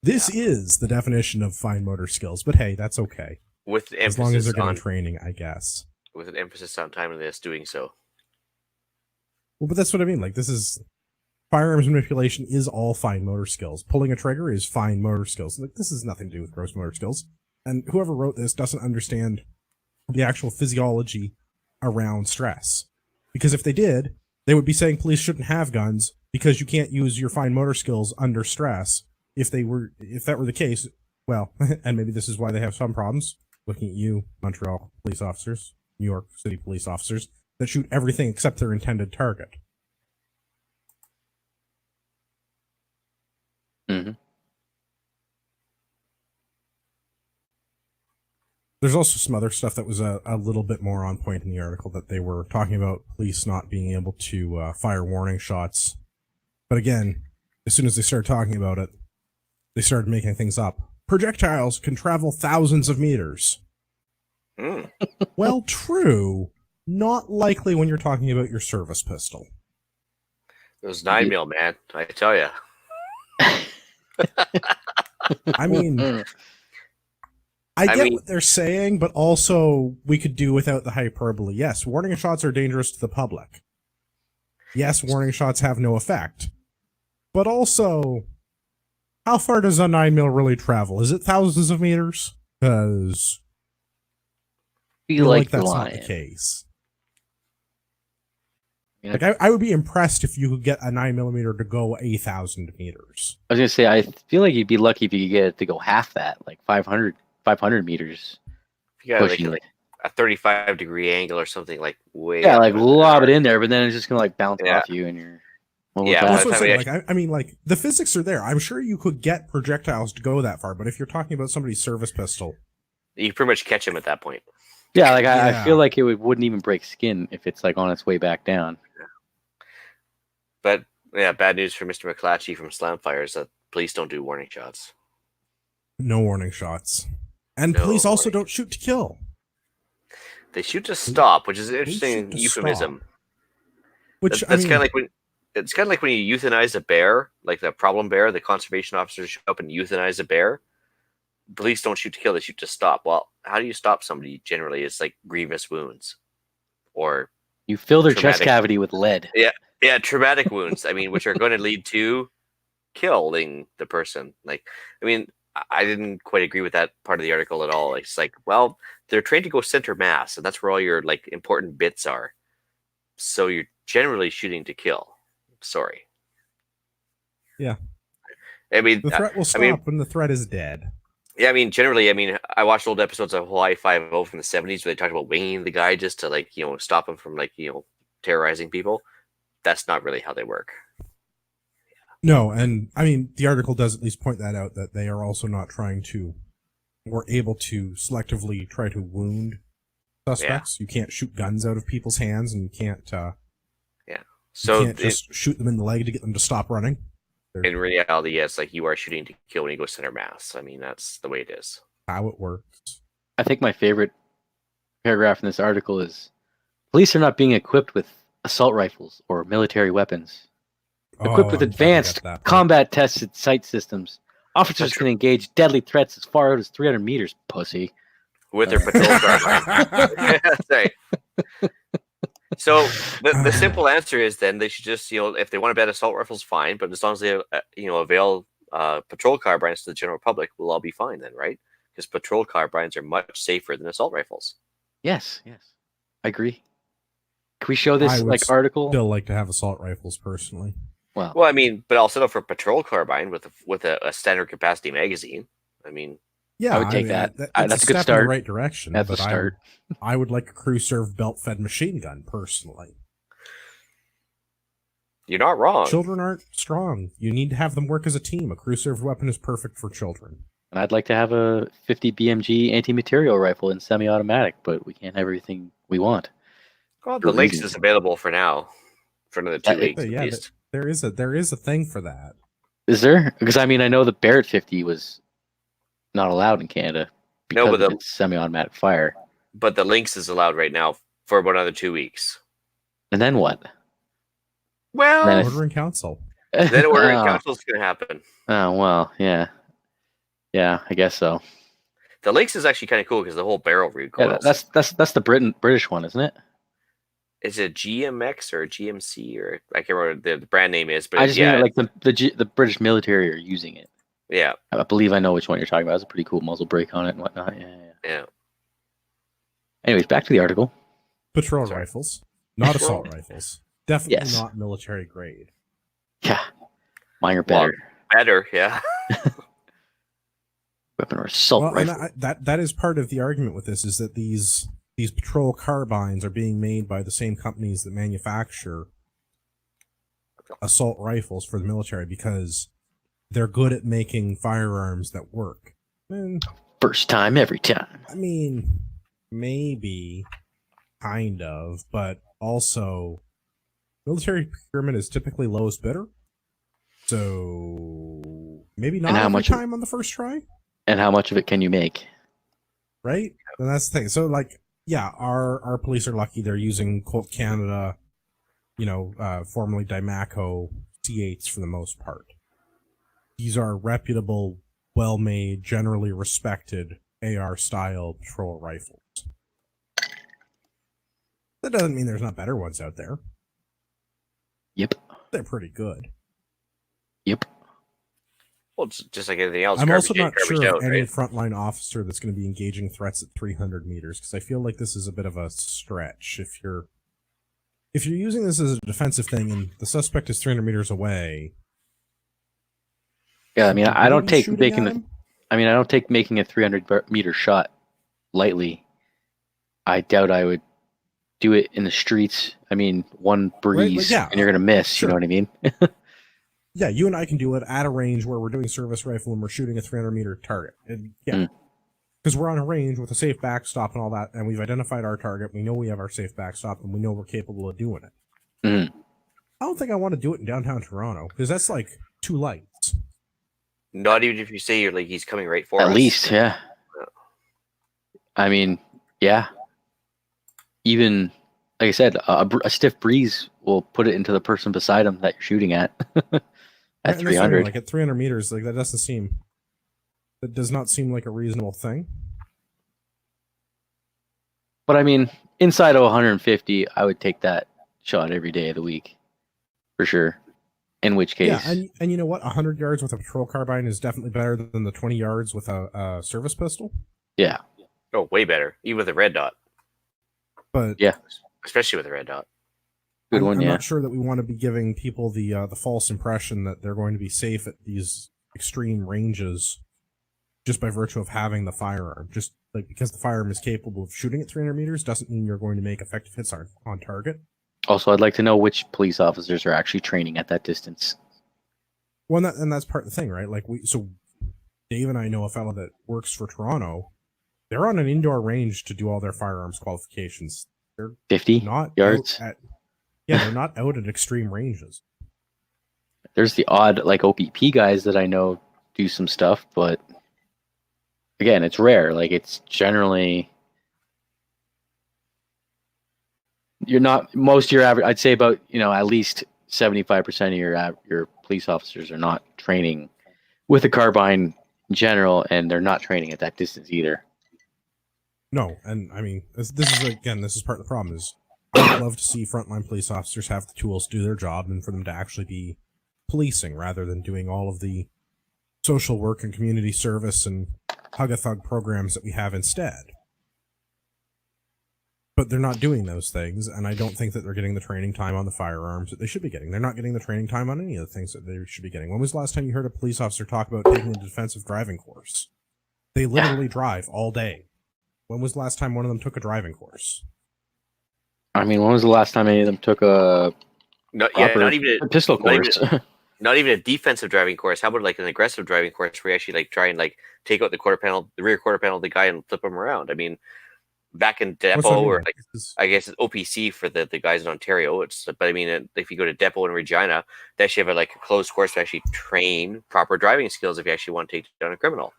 Speaker 1: This is the definition of fine motor skills, but hey, that's okay.
Speaker 2: With
Speaker 1: as long as they're
Speaker 2: emphasis on
Speaker 1: getting training, I guess.
Speaker 2: with an emphasis on timeliness doing so.
Speaker 1: Well, but that's what I mean. Like, this is firearms manipulation is all fine motor skills. Pulling a trigger is fine motor skills. Like, this has nothing to do with gross motor skills. And whoever wrote this doesn't understand the actual physiology around stress. Because if they did, they would be saying police shouldn't have guns because you can't use your fine motor skills under stress. If that were the case, well, and maybe this is why they have some problems. Looking at you, Montreal police officers, New York City police officers, that shoot everything except their intended target.
Speaker 3: Mm-hmm.
Speaker 1: There's also some other stuff that was a little bit more on point in the article, that they were talking about police not being able to fire warning shots. But again, as soon as they started talking about it, they started making things up. Projectiles can travel thousands of meters.
Speaker 2: Mm.
Speaker 1: Well, true. Not likely when you're talking about your service pistol.
Speaker 2: Those 9mm, man, I tell you.
Speaker 1: I mean, I get what they're saying, but also we could do without the hyperbole. Yes, warning shots are dangerous to the public. Yes, warning shots have no effect. But also, how far does a 9mm really travel? Is it thousands of meters? Because I feel like that's not the case.
Speaker 3: Yeah.
Speaker 1: Like, I would be impressed if you could get a 9mm to go 1,000 meters.
Speaker 3: I was going to say, I feel like you'd be lucky if you could get it to go half that, like 500 meters.
Speaker 2: You got like a 35-degree angle or something, like way.
Speaker 3: Yeah, like lob it in there, but then it's just going to like bounce off you and you're.
Speaker 2: Yeah,
Speaker 1: that's what I'm saying. Like, I mean, like, the physics are there. I'm sure you could get projectiles to go that far, but if you're talking about somebody's service pistol,
Speaker 2: you pretty much catch him at that point.
Speaker 3: Yeah, like I feel like it wouldn't even break skin if it's like on its way back down.
Speaker 2: But yeah, bad news for Mr. McClatchy from Slamfire is that police don't do warning shots.
Speaker 1: No warning shots. And
Speaker 2: No
Speaker 1: police also
Speaker 2: warning.
Speaker 1: don't shoot to kill.
Speaker 2: They shoot to stop, which is an interesting euphemism.
Speaker 1: Stop. Which
Speaker 2: that's kind of like when it's kind of like when you euthanize a bear, like the problem bear. The conservation officers show up and euthanize a bear. Police don't shoot to kill; they shoot to stop. Well, how do you stop somebody? Generally, it's like grievous wounds, or
Speaker 3: you fill their
Speaker 2: traumatic
Speaker 3: chest cavity with lead.
Speaker 2: Yeah, traumatic wounds. I mean, which are going to lead to killing the person. Like, I mean, I didn't quite agree with that part of the article at all. It's like, well, they're trained to go center mass, and that's where all your like important bits are. So you're generally shooting to kill. Sorry.
Speaker 1: Yeah.
Speaker 2: I mean,
Speaker 1: the threat will stop when the threat is dead.
Speaker 2: Yeah, I mean, generally, I mean, I watched old episodes of Hawaii Five-0 from the 70s where they talked about winging the guy just to like, stop him from like, terrorizing people. That's not really how they work.
Speaker 1: No, and I mean, the article does at least point that out, that they are also not trying to, or able to selectively try to wound suspects. Yeah. You can't shoot guns out of people's hands, and you can't.
Speaker 2: So
Speaker 1: you can't just shoot them in the leg to get them to stop running.
Speaker 2: In reality, yes, like you are shooting to kill when you go center mass. I mean, that's the way it is.
Speaker 1: How it works.
Speaker 3: I think my favorite paragraph in this article is police are not being equipped with assault rifles or military weapons. Equipped with
Speaker 1: I'm glad I got
Speaker 3: advanced
Speaker 1: that part.
Speaker 3: combat tested sight systems, officers
Speaker 2: That's
Speaker 3: can engage deadly threats as far out as 300 meters, pussy.
Speaker 2: With their patrol car. Sorry. So the simple answer is then they should just, if they want to ban assault rifles, fine. But as long as they avail patrol carbines to the general public, we'll all be fine then, right? Because patrol carbines are much safer than assault rifles.
Speaker 3: Yes, I agree. Can we show this
Speaker 1: I would
Speaker 3: article?
Speaker 1: Still like to have assault rifles personally.
Speaker 3: Well,
Speaker 2: Well, I mean, but I'll settle for patrol carbine with a standard capacity magazine. I mean,
Speaker 1: Yeah,
Speaker 3: I would take that.
Speaker 1: It's
Speaker 3: That's a good
Speaker 1: step in
Speaker 3: start.
Speaker 1: the right direction.
Speaker 3: That's a
Speaker 1: but
Speaker 3: start.
Speaker 1: I would like a crew-served belt-fed machine gun personally.
Speaker 2: you're not wrong.
Speaker 1: Children aren't strong. You need to have them work as a team. A crew-served weapon is perfect for children.
Speaker 3: and I'd like to have a 50 BMG anti-material rifle in semi-automatic, but we can't have everything we want.
Speaker 2: Well,
Speaker 3: for
Speaker 2: the links
Speaker 3: reasons.
Speaker 2: is available for now, for another 2 weeks at
Speaker 1: Yeah,
Speaker 2: least.
Speaker 1: there is a thing for that.
Speaker 3: Is there? Because I mean, I know the Barrett 50 was not allowed in Canada because
Speaker 2: No, but
Speaker 3: of its semi-automatic fire.
Speaker 2: But the links is allowed right now for about another 2 weeks.
Speaker 3: And then what?
Speaker 2: Well,
Speaker 3: Then
Speaker 1: Order in council.
Speaker 2: then ordering
Speaker 3: Oh.
Speaker 2: council is going to happen.
Speaker 3: Oh well, yeah, I guess so.
Speaker 2: The links is actually kind of cool because the whole barrel
Speaker 3: Yeah,
Speaker 2: recoils.
Speaker 3: that's the British one, isn't it?
Speaker 2: Is it GMX or GMC or I can't remember what the brand name is, but
Speaker 3: I just
Speaker 2: yeah,
Speaker 3: mean like the British military are using it.
Speaker 2: yeah,
Speaker 3: I believe I know which one you're talking about. It's a pretty cool muzzle brake on it and whatnot. Yeah. Anyways, back to the article.
Speaker 1: Patrol
Speaker 2: Sorry.
Speaker 1: rifles, not assault rifles. Definitely
Speaker 3: Yes.
Speaker 1: not military grade.
Speaker 3: Yeah, mine are
Speaker 2: Well,
Speaker 3: better.
Speaker 2: better, yeah.
Speaker 3: Weapon or assault
Speaker 1: Well, and
Speaker 3: rifle.
Speaker 1: that is part of the argument with this is that these patrol carbines are being made by the same companies that manufacture assault rifles for the military because they're good at making firearms that work. And,
Speaker 3: First time, every time.
Speaker 1: I mean, maybe, kind of, but also military procurement is typically lowest bidder. So maybe not
Speaker 3: And how
Speaker 1: every
Speaker 3: much-
Speaker 1: time on the first try.
Speaker 3: And how much of it can you make?
Speaker 1: Right? And that's the thing. So, like, yeah, our police are lucky they're using Colt Canada, formerly Dimaco C8s for the most part. These are reputable, well-made, generally respected AR-style patrol rifles. That doesn't mean there's not better ones out there.
Speaker 3: Yep.
Speaker 1: They're pretty good.
Speaker 3: Yep.
Speaker 2: Well, it's just like anything else.
Speaker 1: I'm
Speaker 2: garbage
Speaker 1: also
Speaker 2: in,
Speaker 1: not
Speaker 2: garbage
Speaker 1: sure
Speaker 2: out,
Speaker 1: of any
Speaker 2: right?
Speaker 1: frontline officer that's going to be engaging threats at 300 meters because I feel like this is a bit of a stretch. If you're using this as a defensive thing and the suspect is 300 meters away,
Speaker 3: Yeah, I mean, I don't take
Speaker 1: making
Speaker 3: making a 300-meter shot lightly. I doubt I would do it in the streets. I mean, one breeze
Speaker 1: yeah,
Speaker 3: and you're gonna miss.
Speaker 1: sure.
Speaker 3: You know what I mean?
Speaker 1: Yeah, you and I can do it at a range where we're doing service rifle and we're shooting a 300-meter target. And yeah, because we're on a range with a safe backstop and all that, and we've identified our target. We know we have our safe backstop, and we know we're capable of doing it.
Speaker 3: Mhm.
Speaker 1: I don't think I want to do it in downtown Toronto because that's like 2 lights.
Speaker 2: Not even if you say you're like he's coming right for us.
Speaker 3: At least, yeah. I mean, yeah. Even like I said, a stiff breeze will put it into the person beside him that you're shooting at. At
Speaker 1: And that's what I mean,
Speaker 3: 300.
Speaker 1: like at 300 meters, like that does not seem like a reasonable thing.
Speaker 3: But I mean, inside of 150, I would take that shot every day of the week, for sure. In which case,
Speaker 1: Yeah, and you know what? 100 yards with a patrol carbine is definitely better than the 20 yards with a service pistol.
Speaker 3: yeah,
Speaker 2: Oh, way better. Even with a red dot.
Speaker 1: But
Speaker 3: Yeah.
Speaker 2: Especially with a red dot.
Speaker 3: good one.
Speaker 1: I'm
Speaker 3: Yeah,
Speaker 1: not sure that we want to be giving people the false impression that they're going to be safe at these extreme ranges just by virtue of having the firearm. Just like because the firearm is capable of shooting at 300 meters doesn't mean you're going to make effective hits on target.
Speaker 3: Also, I'd like to know which police officers are actually training at that distance.
Speaker 1: Well, and that's part of the thing, right? Like Dave and I know a fellow that works for Toronto. They're on an indoor range to do all their firearms qualifications. They're
Speaker 3: 50
Speaker 1: not
Speaker 3: yards.
Speaker 1: they're not out at extreme ranges.
Speaker 3: There's the odd like OPP guys that I know do some stuff, but again, it's rare. Like it's generally you're not most of your average. I'd say about at least 75% of your police officers are not training with a carbine in general, and they're not training at that distance either.
Speaker 1: No, and I mean, this is part of the problem is I would love to see frontline police officers have the tools to do their job and for them to actually be policing rather than doing all of the social work and community service and hug-a-thug programs that we have instead. But they're not doing those things, and I don't think that they're getting the training time on the firearms that they should be getting. They're not getting the training time on any of the things that they should be getting. When was the last time you heard a police officer talk about taking a defensive driving course? They literally drive all day. When was the last time one of them took a driving course?
Speaker 3: I mean, when was the last time any of them took a
Speaker 2: not even
Speaker 3: a pistol course?
Speaker 2: Not even a defensive driving course. How about like an aggressive driving course where you actually like try and like take out the rear quarter panel of the guy and flip him around? I mean, back in Depot or like I guess it's OPC for the guys in Ontario. But I mean, if you go to Depot in Regina, they actually have like a closed course to actually train proper driving skills if you actually want to take down a criminal.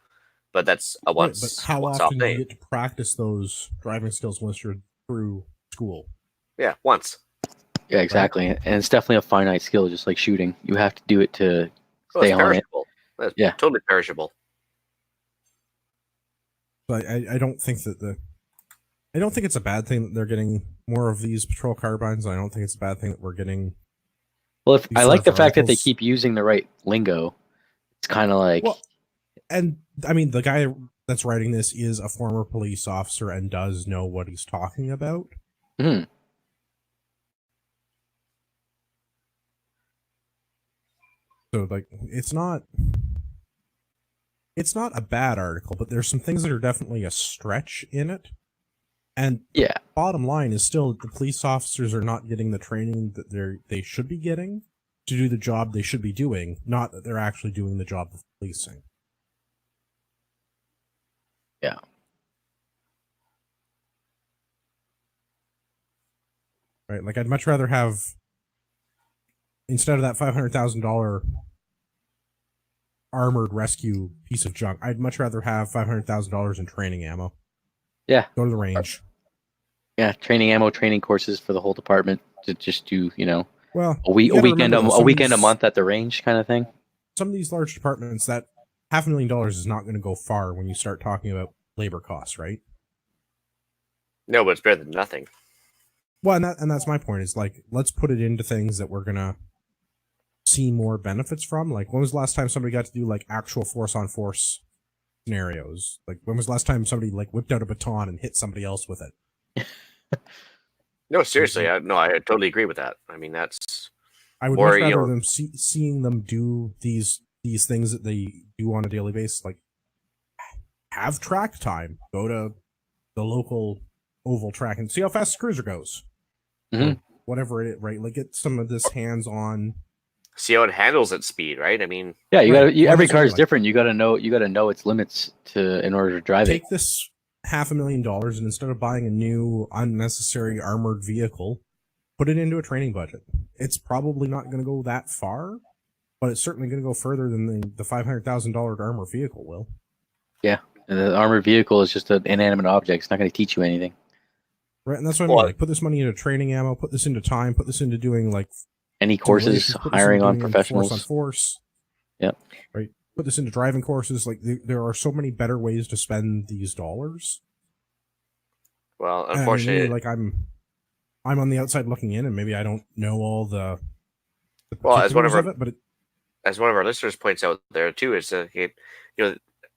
Speaker 2: But that's a once.
Speaker 1: Right, but how often do you get to practice those driving skills once you're through school?
Speaker 2: Yeah, once.
Speaker 3: Yeah, exactly. And it's definitely a finite skill, just like shooting. You have to do it to stay on it.
Speaker 2: That's totally perishable.
Speaker 1: But I don't think that I don't think it's a bad thing that they're getting more of these patrol carbines. I don't think it's a bad thing that we're getting.
Speaker 3: Well, I like the fact that they keep using the right lingo. It's kind of like.
Speaker 1: Well, and I mean, the guy that's writing this is a former police officer and does know what he's talking about.
Speaker 3: Mm-hmm.
Speaker 1: So, like, it's not a bad article, but there's some things that are definitely a stretch in it. And
Speaker 3: yeah,
Speaker 1: bottom line is still the police officers are not getting the training that they should be getting to do the job they should be doing, not that they're actually doing the job of policing.
Speaker 3: Yeah.
Speaker 1: Right, like I'd much rather have, instead of that $500,000 armored rescue piece of junk, I'd much rather have $500,000 in training ammo.
Speaker 3: Yeah.
Speaker 1: Go to the range.
Speaker 3: Yeah, training ammo, training courses for the whole department to just do,
Speaker 1: well,
Speaker 3: a weekend a month at the range kind of thing.
Speaker 1: Some of these large departments, that $500,000 is not going to go far when you start talking about labor costs, right?
Speaker 2: No, but it's better than nothing.
Speaker 1: Well, and that's my point. Is like, let's put it into things that we're gonna see more benefits from. Like, when was the last time somebody got to do like actual force-on-force scenarios? Like, when was the last time somebody like whipped out a baton and hit somebody else with it?
Speaker 2: No, seriously, I totally agree with that. I mean, that's.
Speaker 1: I would much rather them seeing them do these things that they do on a daily basis, like have track time, go to the local oval track and see how fast the cruiser goes.
Speaker 3: Mm-hmm.
Speaker 1: Whatever it is, right? Like, get some of this hands-on.
Speaker 2: See how it handles its speed, right? I mean,
Speaker 3: yeah, every car is different. You got to know its limits in order to drive it.
Speaker 1: Take this $500,000 and instead of buying a new unnecessary armored vehicle, put it into a training budget. It's probably not going to go that far, but it's certainly going to go further than the $500,000 armored vehicle will.
Speaker 3: Yeah, and the armored vehicle is just an inanimate object. It's not going to teach you anything.
Speaker 1: Right, and that's what I mean. Like, put this money into training ammo, put this into time, put this into doing like
Speaker 3: any courses, hiring on professionals.
Speaker 1: Force on force.
Speaker 3: Yep.
Speaker 1: Right. Put this into driving courses. Like, there are so many better ways to spend these dollars.
Speaker 2: Well, unfortunately,
Speaker 1: like I'm on the outside looking in, and maybe I don't know all the
Speaker 2: as one of our
Speaker 1: it,
Speaker 2: as one of our listeners points out there too, is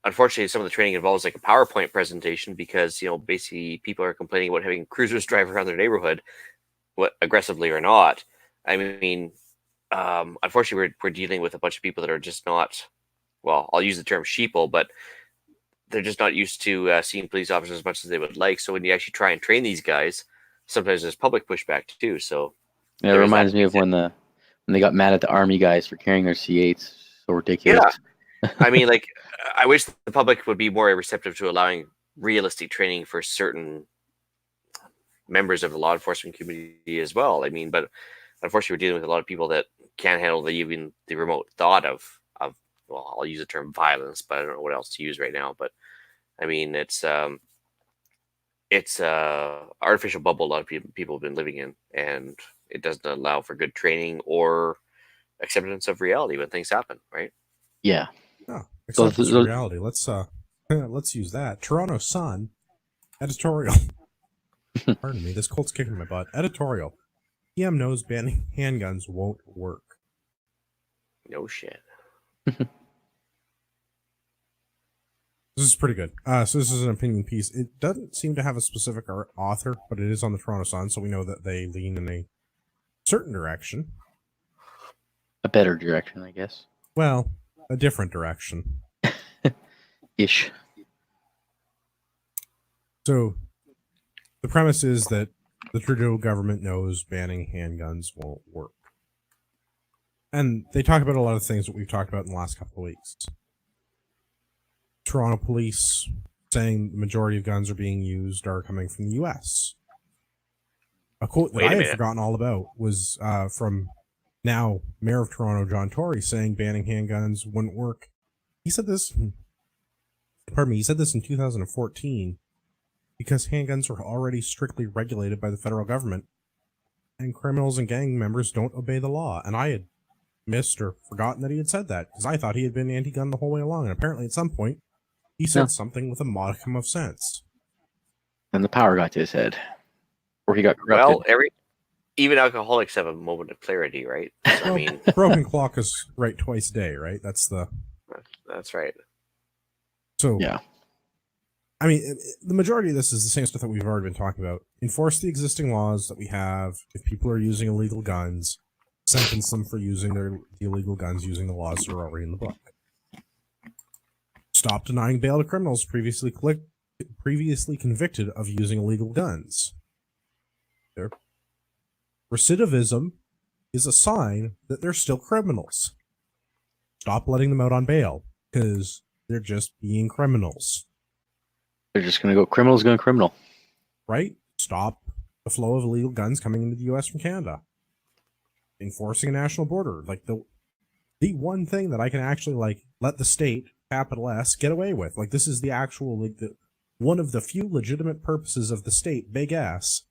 Speaker 2: unfortunately, some of the training involves like a PowerPoint presentation because, basically people are complaining about having cruisers drive around their neighborhood, aggressively or not. I mean, unfortunately, we're dealing with a bunch of people that are just not, well, I'll use the term sheeple, but they're just not used to seeing police officers as much as they would like. So when you actually try and train these guys, sometimes there's public pushback too. So
Speaker 3: yeah, it reminds me of when they got mad at the Army guys for carrying their C8s. So ridiculous.
Speaker 2: Yeah. I mean, like, I wish the public would be more receptive to allowing realistic training for certain members of the law enforcement community as well. I mean, but unfortunately, we're dealing with a lot of people that can't handle even the remote thought of well, I'll use the term violence, but I don't know what else to use right now. But I mean, it's artificial bubble a lot of people have been living in, and it doesn't allow for good training or acceptance of reality when things happen, right?
Speaker 3: Yeah.
Speaker 1: Oh, acceptance of reality. Let's use that. Toronto Sun editorial. Pardon me, this Colt's kicking my butt. Editorial. PM knows banning handguns won't work.
Speaker 2: No shit.
Speaker 1: This is pretty good. So this is an opinion piece. It doesn't seem to have a specific author, but it is on the Toronto Sun, so we know that they lean in a certain direction.
Speaker 3: A better direction, I guess.
Speaker 1: Well, a different direction.
Speaker 3: Ish.
Speaker 1: So the premise is that the Trudeau government knows banning handguns won't work. And they talk about a lot of things that we've talked about in the last couple of weeks. Toronto police saying the majority of guns are being used are coming from the U.S. A quote that I had forgotten all about was from now Mayor of Toronto, John Tory, saying banning handguns wouldn't work. He said this, he said this in 2014 because handguns are already strictly regulated by the federal government and criminals and gang members don't obey the law. And I had missed or forgotten that he had said that because I thought he had been anti-gun the whole way along. And apparently at some point he said something with a modicum of sense.
Speaker 3: And the power got to his head. Or he got corrupted.
Speaker 2: Well, even alcoholics have a moment of clarity, right? So, I mean,
Speaker 1: broken clock is right twice a day, right? That's
Speaker 2: right.
Speaker 1: So,
Speaker 2: yeah.
Speaker 1: I mean, the majority of this is the same stuff that we've already been talking about. Enforce the existing laws that we have. If people are using illegal guns, sentence them for using the illegal guns using the laws that are already in the book. Stop denying bail to criminals previously convicted of using illegal guns. Recidivism is a sign that they're still criminals. Stop letting them out on bail because they're just being criminals.
Speaker 3: They're just going to go criminal's going criminal.
Speaker 1: Right? Stop the flow of illegal guns coming into the U.S. from Canada. Enforcing a national border. Like the one thing that I can actually let the state, capital S, get away with. Like this is the actual, one of the few legitimate purposes of the state, big S,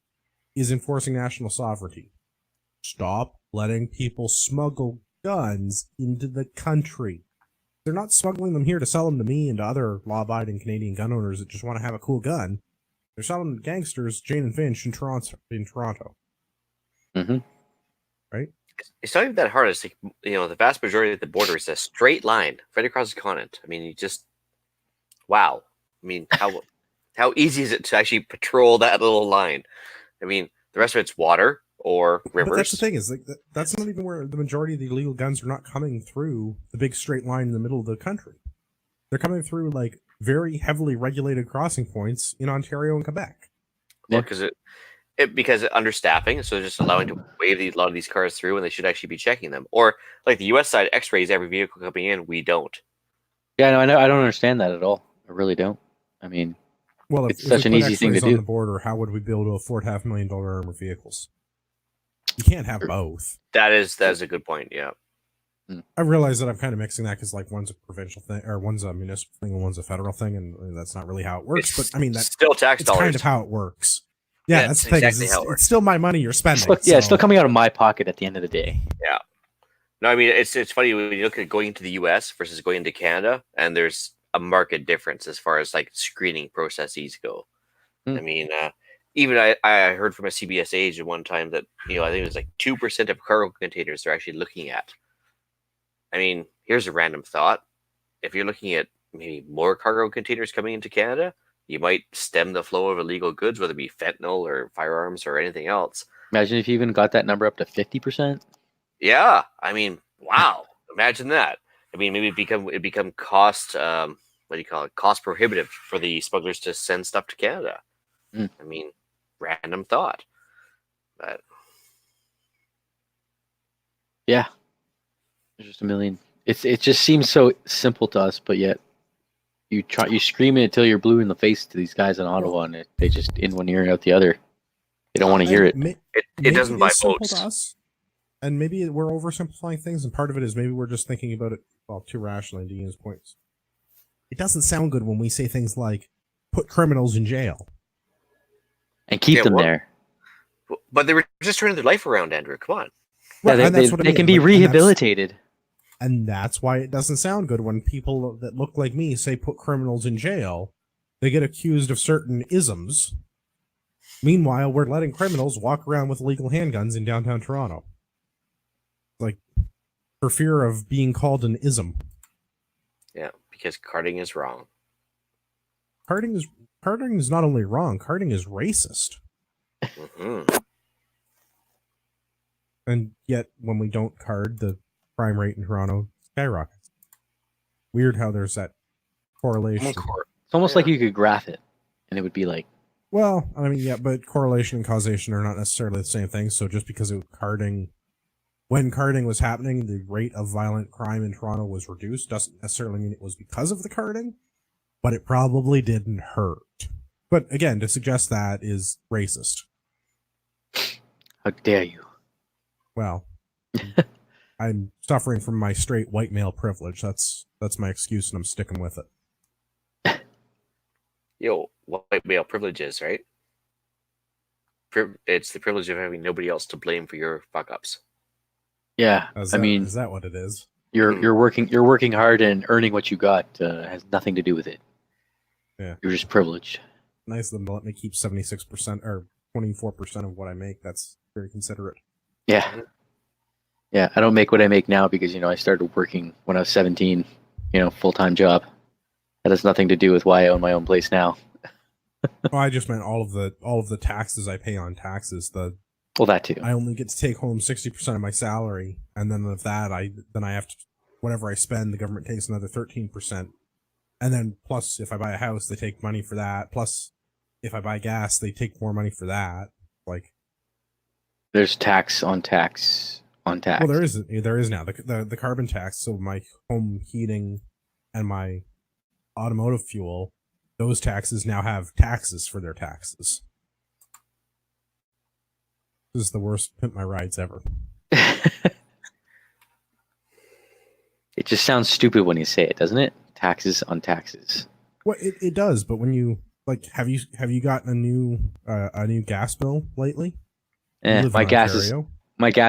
Speaker 1: is enforcing national sovereignty. Stop letting people smuggle guns into the country. They're not smuggling them here to sell them to me and to other law-abiding Canadian gun owners that just want to have a cool gun. They're selling them to gangsters, Jane and Finch in Toronto.
Speaker 3: Mm-hmm.
Speaker 1: Right?
Speaker 2: It's not even that hard. It's like, the vast majority of the border is a straight line right across the continent. I mean, wow. I mean, how easy is it to actually patrol that little line? I mean, the rest of it's water or rivers.
Speaker 1: But that's the thing is, that's not even where the majority of the illegal guns are not coming through the big straight line in the middle of the country. They're coming through very heavily regulated crossing points in Ontario and Quebec.
Speaker 2: Well, because because of understaffing, so they're just allowing to wave a lot of these cars through, and they should actually be checking them. Or like the U.S. side X-rays every vehicle coming in, we don't.
Speaker 3: Yeah, no, I know. I don't understand that at all. I really don't. I mean,
Speaker 1: well,
Speaker 3: it's such an easy thing to do.
Speaker 1: On the border, how would we be able to afford $500,000 armored vehicles? You can't have both.
Speaker 2: That is a good point. Yeah.
Speaker 1: I realize that I'm kind of mixing that because one's a provincial thing, or one's a municipal thing, and one's a federal thing, and that's not really how it works. But I mean, that's
Speaker 2: still tax dollars.
Speaker 1: Kind of how it works. Yeah, that's the thing.
Speaker 2: Exactly how it works.
Speaker 1: It's still my money you're spending.
Speaker 3: It's still coming out of my pocket at the end of the day.
Speaker 2: Yeah. No, I mean it's funny when you look at going into the U.S. versus going into Canada, and there's a marked difference as far as screening processes go. I mean, even I heard from a CBS agent one time that I think it was 2% of cargo containers they're actually looking at. I mean, here's a random thought: if you're looking at maybe more cargo containers coming into Canada, you might stem the flow of illegal goods, whether it be fentanyl or firearms or anything else.
Speaker 3: Imagine if you even got that number up to 50%.
Speaker 2: Yeah, I mean, wow! Imagine that. I mean, maybe it become cost cost prohibitive for the smugglers to send stuff to Canada. I mean, random thought, but
Speaker 3: yeah, there's just a million. It just seems so simple to us, but yet you scream it until you're blue in the face to these guys in Ottawa, and they just in one ear and out the other. They don't want to hear it.
Speaker 2: It doesn't buy votes.
Speaker 1: And maybe we're oversimplifying things, and part of it is maybe we're just thinking about it too rationally. To Ian's points, it doesn't sound good when we say things like "put criminals in jail"
Speaker 3: and keep them there.
Speaker 2: But they were just turning their life around, Andrew. Come on.
Speaker 3: Yeah, they can be rehabilitated.
Speaker 1: And that's why it doesn't sound good when people that look like me say "put criminals in jail." They get accused of certain isms. Meanwhile, we're letting criminals walk around with illegal handguns in downtown Toronto. Like, for fear of being called an ism.
Speaker 2: Yeah, because carding is wrong.
Speaker 1: Carding is not only wrong, carding is racist.
Speaker 2: Mm-hmm.
Speaker 1: And yet, when we don't card, the crime rate in Toronto skyrockets. Weird how there's that correlation.
Speaker 3: It's almost like you could graph it, and it would be like...
Speaker 1: Well, I mean, yeah, but correlation and causation are not necessarily the same thing, so just because when carding was happening, the rate of violent crime in Toronto was reduced, doesn't necessarily mean it was because of the carding, but it probably didn't hurt. But again, to suggest that is racist.
Speaker 3: How dare you?
Speaker 1: Well, I'm suffering from my straight white male privilege. That's my excuse, and I'm sticking with it.
Speaker 2: Yo, white male privileges, right? It's the privilege of having nobody else to blame for your fuck-ups.
Speaker 3: Yeah,
Speaker 1: Is that what it is?
Speaker 3: You're working hard and earning what you got has nothing to do with it.
Speaker 1: Yeah,
Speaker 3: you're just privileged.
Speaker 1: Nice of them to let me keep 76% or 24% of what I make. That's very considerate.
Speaker 3: Yeah, yeah. I don't make what I make now because I started working when I was 17. Full-time job. That has nothing to do with why I own my own place now.
Speaker 1: Well, I just meant all of the taxes I pay on taxes.
Speaker 3: Well, that too.
Speaker 1: I only get to take home 60% of my salary, and then of that, I have to, whatever I spend, the government takes another 13%, and then plus if I buy a house, they take money for that. Plus, if I buy gas, they take more money for that. Like,
Speaker 3: there's tax on tax on tax.
Speaker 1: Well, there is now the carbon tax. So my home heating and my automotive fuel, those taxes now have taxes for their taxes. This is the worst Pimp My Rides ever.
Speaker 3: It just sounds stupid when you say it, doesn't it? Taxes on taxes.
Speaker 1: Well, it does, but when you have you gotten a new gas bill lately?
Speaker 3: My gas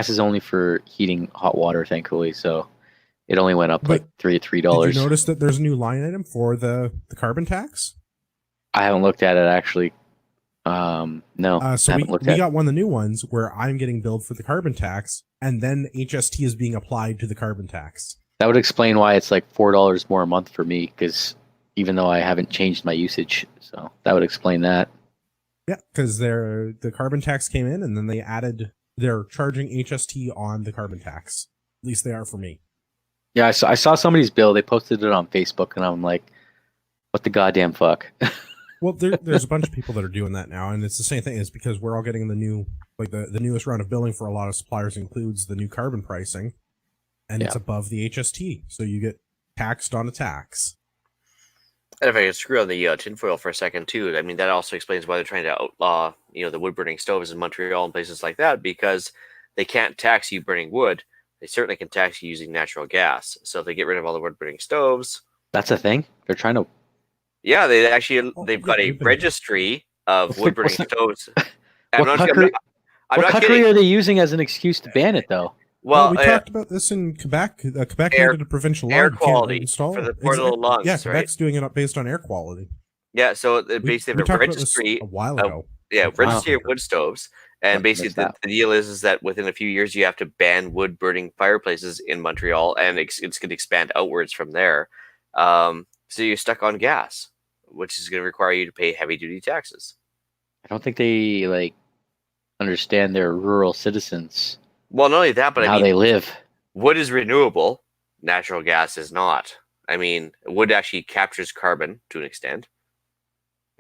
Speaker 3: is only for heating hot water, thankfully, so it only went up like $3.
Speaker 1: Did you notice that there's a new line item for the carbon tax?
Speaker 3: I haven't looked at it actually. No.
Speaker 1: So we got one of the new ones where I'm getting billed for the carbon tax, and then HST is being applied to the carbon tax.
Speaker 3: That would explain why it's like $4 more a month for me, because even though I haven't changed my usage, so that would explain that.
Speaker 1: Yeah, because the carbon tax came in, and then they're charging HST on the carbon tax. At least they are for me.
Speaker 3: Yeah, I saw somebody's bill. They posted it on Facebook, and I'm like, what the goddamn fuck?
Speaker 1: Well, there's a bunch of people that are doing that now, and it's the same thing. It's because we're all getting the new, the newest round of billing for a lot of suppliers includes the new carbon pricing, and it's above the HST, so you get taxed on a tax.
Speaker 2: And if I could screw on the tinfoil for a second too, I mean that also explains why they're trying to outlaw, the wood burning stoves in Montreal and places like that, because they can't tax you burning wood. They certainly can tax you using natural gas. So if they get rid of all the wood burning stoves,
Speaker 3: that's a thing. They're trying to.
Speaker 2: Yeah, they've got a registry of wood burning stoves.
Speaker 3: What country are they using as an excuse to ban it, though?
Speaker 1: Well, we talked about this in Quebec. Quebec made it a provincial law.
Speaker 2: Air quality for the poor little lungs.
Speaker 1: Yeah, Quebec's doing it based on air quality.
Speaker 2: Yeah, so basically they have a registry
Speaker 1: a while ago.
Speaker 2: Registry of wood stoves, and basically the deal is that within a few years you have to ban wood burning fireplaces in Montreal, and it's going to expand outwards from there. So you're stuck on gas, which is going to require you to pay heavy duty taxes.
Speaker 3: I don't think they understand their rural citizens.
Speaker 2: Well, not only that, but
Speaker 3: how they live.
Speaker 2: Wood is renewable. Natural gas is not. I mean, wood actually captures carbon to an extent.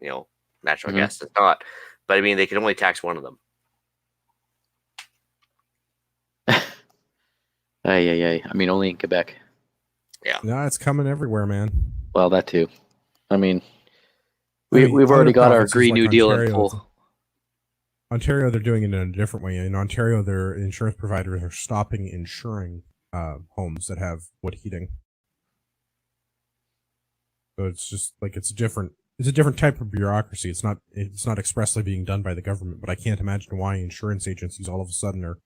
Speaker 2: Natural gas does not. But I mean, they can only tax one of them.
Speaker 3: I mean, only in Quebec.
Speaker 2: Yeah.
Speaker 1: No, it's coming everywhere, man.
Speaker 3: Well, that too. I mean, we've already got our Green New Deal in full.
Speaker 1: Ontario, they're doing it in a different way. In Ontario, their insurance providers are stopping insuring homes that have wood heating. So it's just like it's a different type of bureaucracy. It's not expressly being done by the government, but I can't imagine why insurance agencies all of a sudden are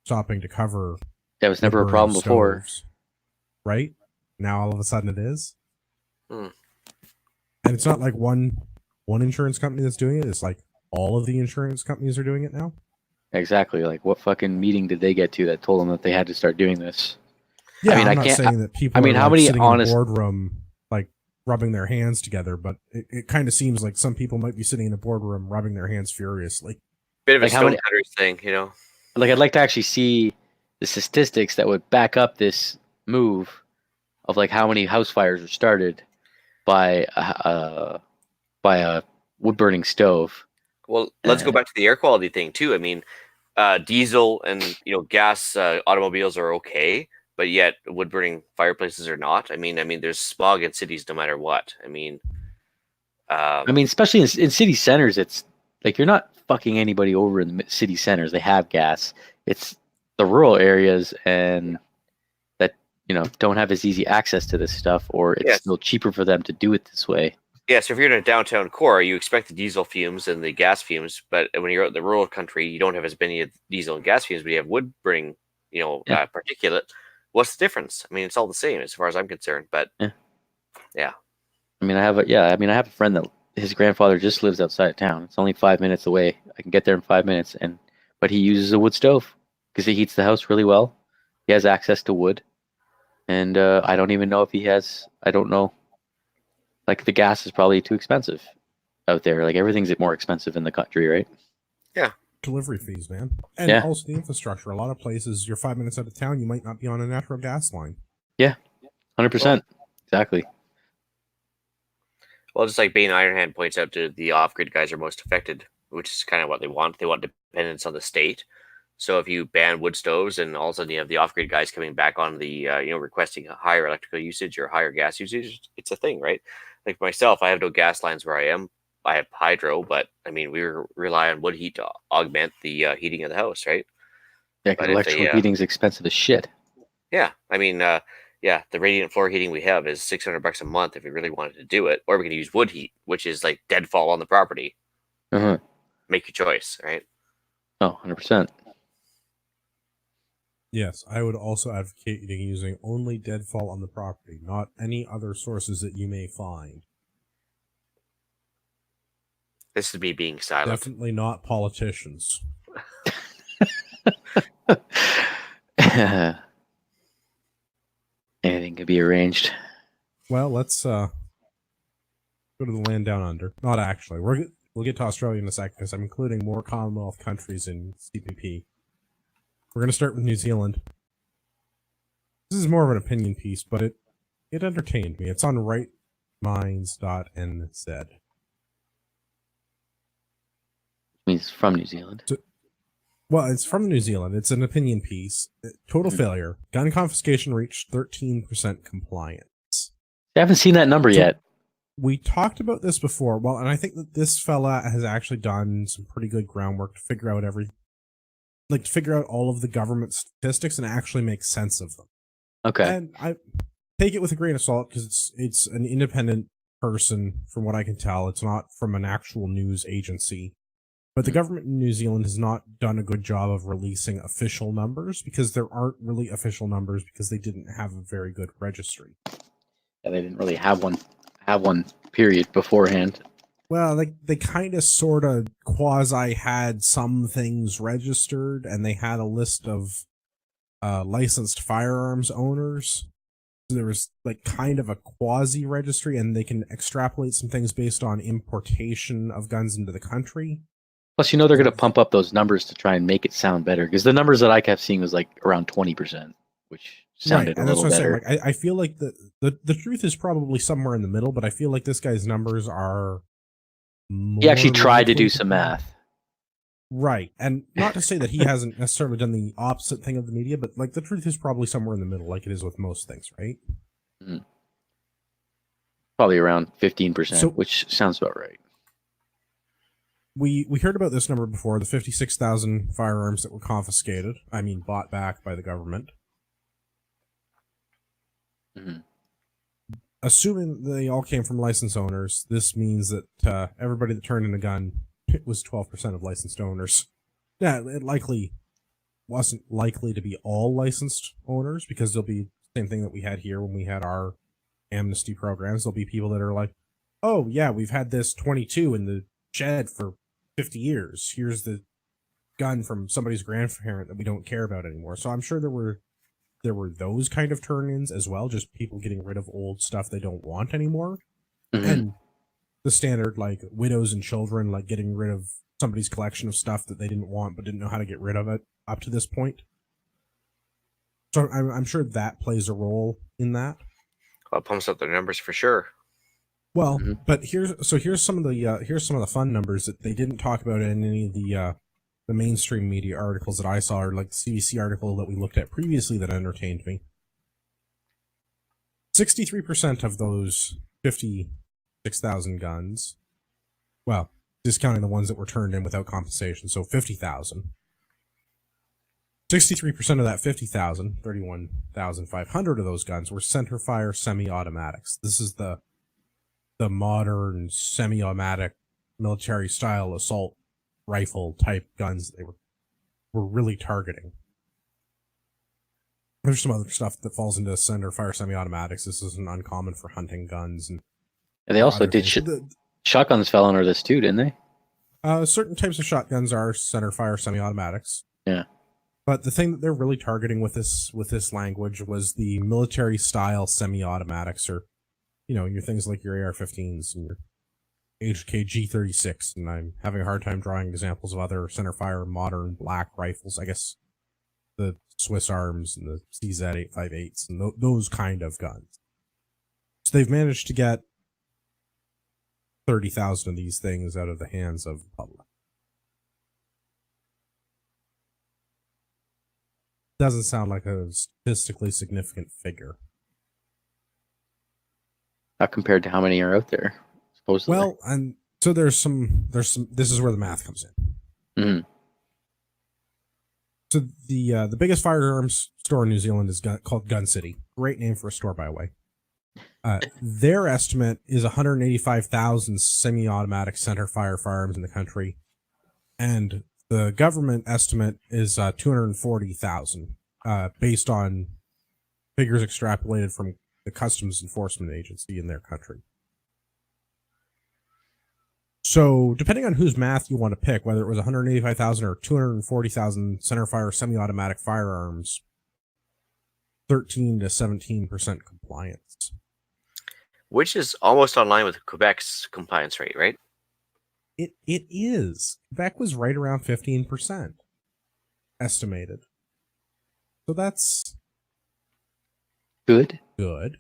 Speaker 1: stopping to cover.
Speaker 3: That was never a problem before.
Speaker 1: Right? Now all of a sudden it is.
Speaker 2: Hmm.
Speaker 1: And it's not like one insurance company that's doing it. It's like all of the insurance companies are doing it now.
Speaker 3: Exactly. Like, what fucking meeting did they get to that told them that they had to start doing this?
Speaker 1: Yeah,
Speaker 3: I mean,
Speaker 1: I'm not saying that people.
Speaker 3: I mean,
Speaker 1: are
Speaker 3: how
Speaker 1: like
Speaker 3: many
Speaker 1: sitting
Speaker 3: honest
Speaker 1: in a boardroom like rubbing their hands together? But it kind of seems like some people might be sitting in a boardroom rubbing their hands furiously.
Speaker 2: Bit of a
Speaker 3: Like, how many-
Speaker 2: stonecutters thing, you know.
Speaker 3: Like, I'd like to actually see the statistics that would back up this move of like how many house fires are started by a wood burning stove.
Speaker 2: Well, let's go back to the air quality thing too. I mean, diesel and gas automobiles are okay, but yet wood burning fireplaces are not. I mean, there's smog in cities no matter what. I mean,
Speaker 3: Especially in city centers, it's like you're not fucking anybody over in the city centers. They have gas. It's the rural areas and that don't have as easy access to this stuff, or it's still cheaper for them to do it this way.
Speaker 2: Yeah, so if you're in a downtown core, you expect the diesel fumes and the gas fumes, but when you're out in the rural country, you don't have as many diesel and gas fumes, but you have wood burning, particulate. What's the difference? I mean, it's all the same as far as I'm concerned, but yeah.
Speaker 3: I have a friend that his grandfather just lives outside of town. It's only 5 minutes away. I can get there in 5 minutes, but he uses a wood stove because it heats the house really well. He has access to wood, and I don't even know if he has. I don't know. Like, the gas is probably too expensive out there. Like, everything's more expensive in the country, right?
Speaker 2: Yeah.
Speaker 1: Delivery fees, man. And also the infrastructure. A lot of places, you're 5 minutes out of town, you might not be on a natural gas line.
Speaker 3: Yeah, 100%. Exactly.
Speaker 2: Well, just like Bane Ironhand points out, the off-grid guys are most affected, which is kind of what they want. They want dependence on the state. So if you ban wood stoves and all of a sudden you have the off-grid guys coming back on the, requesting a higher electrical usage or higher gas usage, it's a thing, right? Like myself, I have no gas lines where I am. I have hydro, but I mean, we rely on wood heat to augment the heating of the house, right?
Speaker 3: Yeah, because electrical heating's expensive as shit.
Speaker 2: Yeah, I mean, the radiant floor heating we have is $600 a month if we really wanted to do it, or we can use wood heat, which is like deadfall on the property. Make your choice, right?
Speaker 3: Oh, 100%.
Speaker 1: Yes, I would also advocate using only deadfall on the property, not any other sources that you may find.
Speaker 2: This is me being silent.
Speaker 1: Definitely not politicians.
Speaker 3: Anything could be arranged.
Speaker 1: Well, let's go to the land down under. Not actually. We'll get to Australia in a second because I'm including more Commonwealth countries in CPP. We're going to start with New Zealand. This is more of an opinion piece, but it entertained me. It's on rightminds.nz.
Speaker 3: Means from New Zealand.
Speaker 1: Well, it's from New Zealand. It's an opinion piece. Total failure. Gun confiscation reached 13% compliance.
Speaker 3: I haven't seen that number yet.
Speaker 1: We talked about this before. Well, and I think that this fella has actually done some pretty good groundwork to figure out all of the government statistics and actually make sense of them.
Speaker 3: Okay.
Speaker 1: And I take it with a grain of salt because it's an independent person, from what I can tell. It's not from an actual news agency. But the government in New Zealand has not done a good job of releasing official numbers because there aren't really official numbers because they didn't have a very good registry.
Speaker 3: Yeah, they didn't really have one period beforehand.
Speaker 1: Well, they kind of sort of quasi had some things registered, and they had a list of licensed firearms owners. So there was like kind of a quasi registry, and they can extrapolate some things based on importation of guns into the country.
Speaker 3: Plus, they're going to pump up those numbers to try and make it sound better, because the numbers that I kept seeing was like around 20%, which sounded a little better.
Speaker 1: Like, I feel like the truth is probably somewhere in the middle, but I feel like this guy's numbers are more.
Speaker 3: He actually tried to do some math.
Speaker 1: Right. And not to say that he hasn't necessarily done the opposite thing of the media, but like the truth is probably somewhere in the middle, like it is with most things, right?
Speaker 3: Probably around 15%, which sounds about right.
Speaker 1: we heard about this number before, the 56,000 firearms that were confiscated. I mean, bought back by the government.
Speaker 3: Mhm.
Speaker 1: Assuming they all came from licensed owners, this means that everybody that turned in a gun was 12% of licensed owners. Yeah, it likely wasn't likely to be all licensed owners, because there'll be the same thing that we had here when we had our amnesty programs. There'll be people that are like, oh yeah, we've had this 22 in the shed for 50 years. Here's the gun from somebody's grandparent that we don't care about anymore. So I'm sure there were those kind of turn-ins as well, just people getting rid of old stuff they don't want anymore.
Speaker 3: Mhm.
Speaker 1: And the standard, like, widows and children, like, getting rid of somebody's collection of stuff that they didn't want but didn't know how to get rid of it up to this point. So I'm sure that plays a role in that.
Speaker 2: Well, it pumps up their numbers for sure.
Speaker 1: Well,
Speaker 3: Mhm.
Speaker 1: but here's some of the fun numbers that they didn't talk about in any of the mainstream media articles that I saw, or like the CBC article that we looked at previously that entertained me. 63% of those 56,000 guns, well, discounting the ones that were turned in without compensation, so 50,000. 63% of that 50,000, 31,500 of those guns were centerfire semi-automatics. This is the modern semi-automatic military style assault rifle type guns they were really targeting. There's some other stuff that falls into centerfire semi-automatics. This isn't uncommon for hunting guns, and
Speaker 3: And they also
Speaker 1: other
Speaker 3: did
Speaker 1: things.
Speaker 3: shotguns fell under this too, didn't they?
Speaker 1: Certain types of shotguns are centerfire semi-automatics.
Speaker 3: Yeah.
Speaker 1: But the thing that they're really targeting with this language was the military style semi-automatics, or your things like your AR-15s and your HK G36, and I'm having a hard time drawing examples of other centerfire modern black rifles. I guess the Swiss Arms and the CZ-858s and those kind of guns. So they've managed to get 30,000 of these things out of the hands of the public. Doesn't sound like a statistically significant figure.
Speaker 3: Not compared to how many are out there, supposedly.
Speaker 1: Well, and so there's some. This is where the math comes in.
Speaker 3: Mhm.
Speaker 1: So the biggest firearms store in New Zealand is called Gun City. Great name for a store, by the way. Their estimate is 185,000 semi-automatic centerfire firearms in the country, and the government estimate is 240,000, based on figures extrapolated from the Customs Enforcement Agency in their country. So, depending on whose math you want to pick, whether it was 185,000 or 240,000 centerfire semi-automatic firearms, 13 to 17% compliance.
Speaker 2: Which is almost on line with Quebec's compliance rate, right?
Speaker 1: It is. Quebec was right around 15% estimated. So that's
Speaker 3: Good.
Speaker 1: good.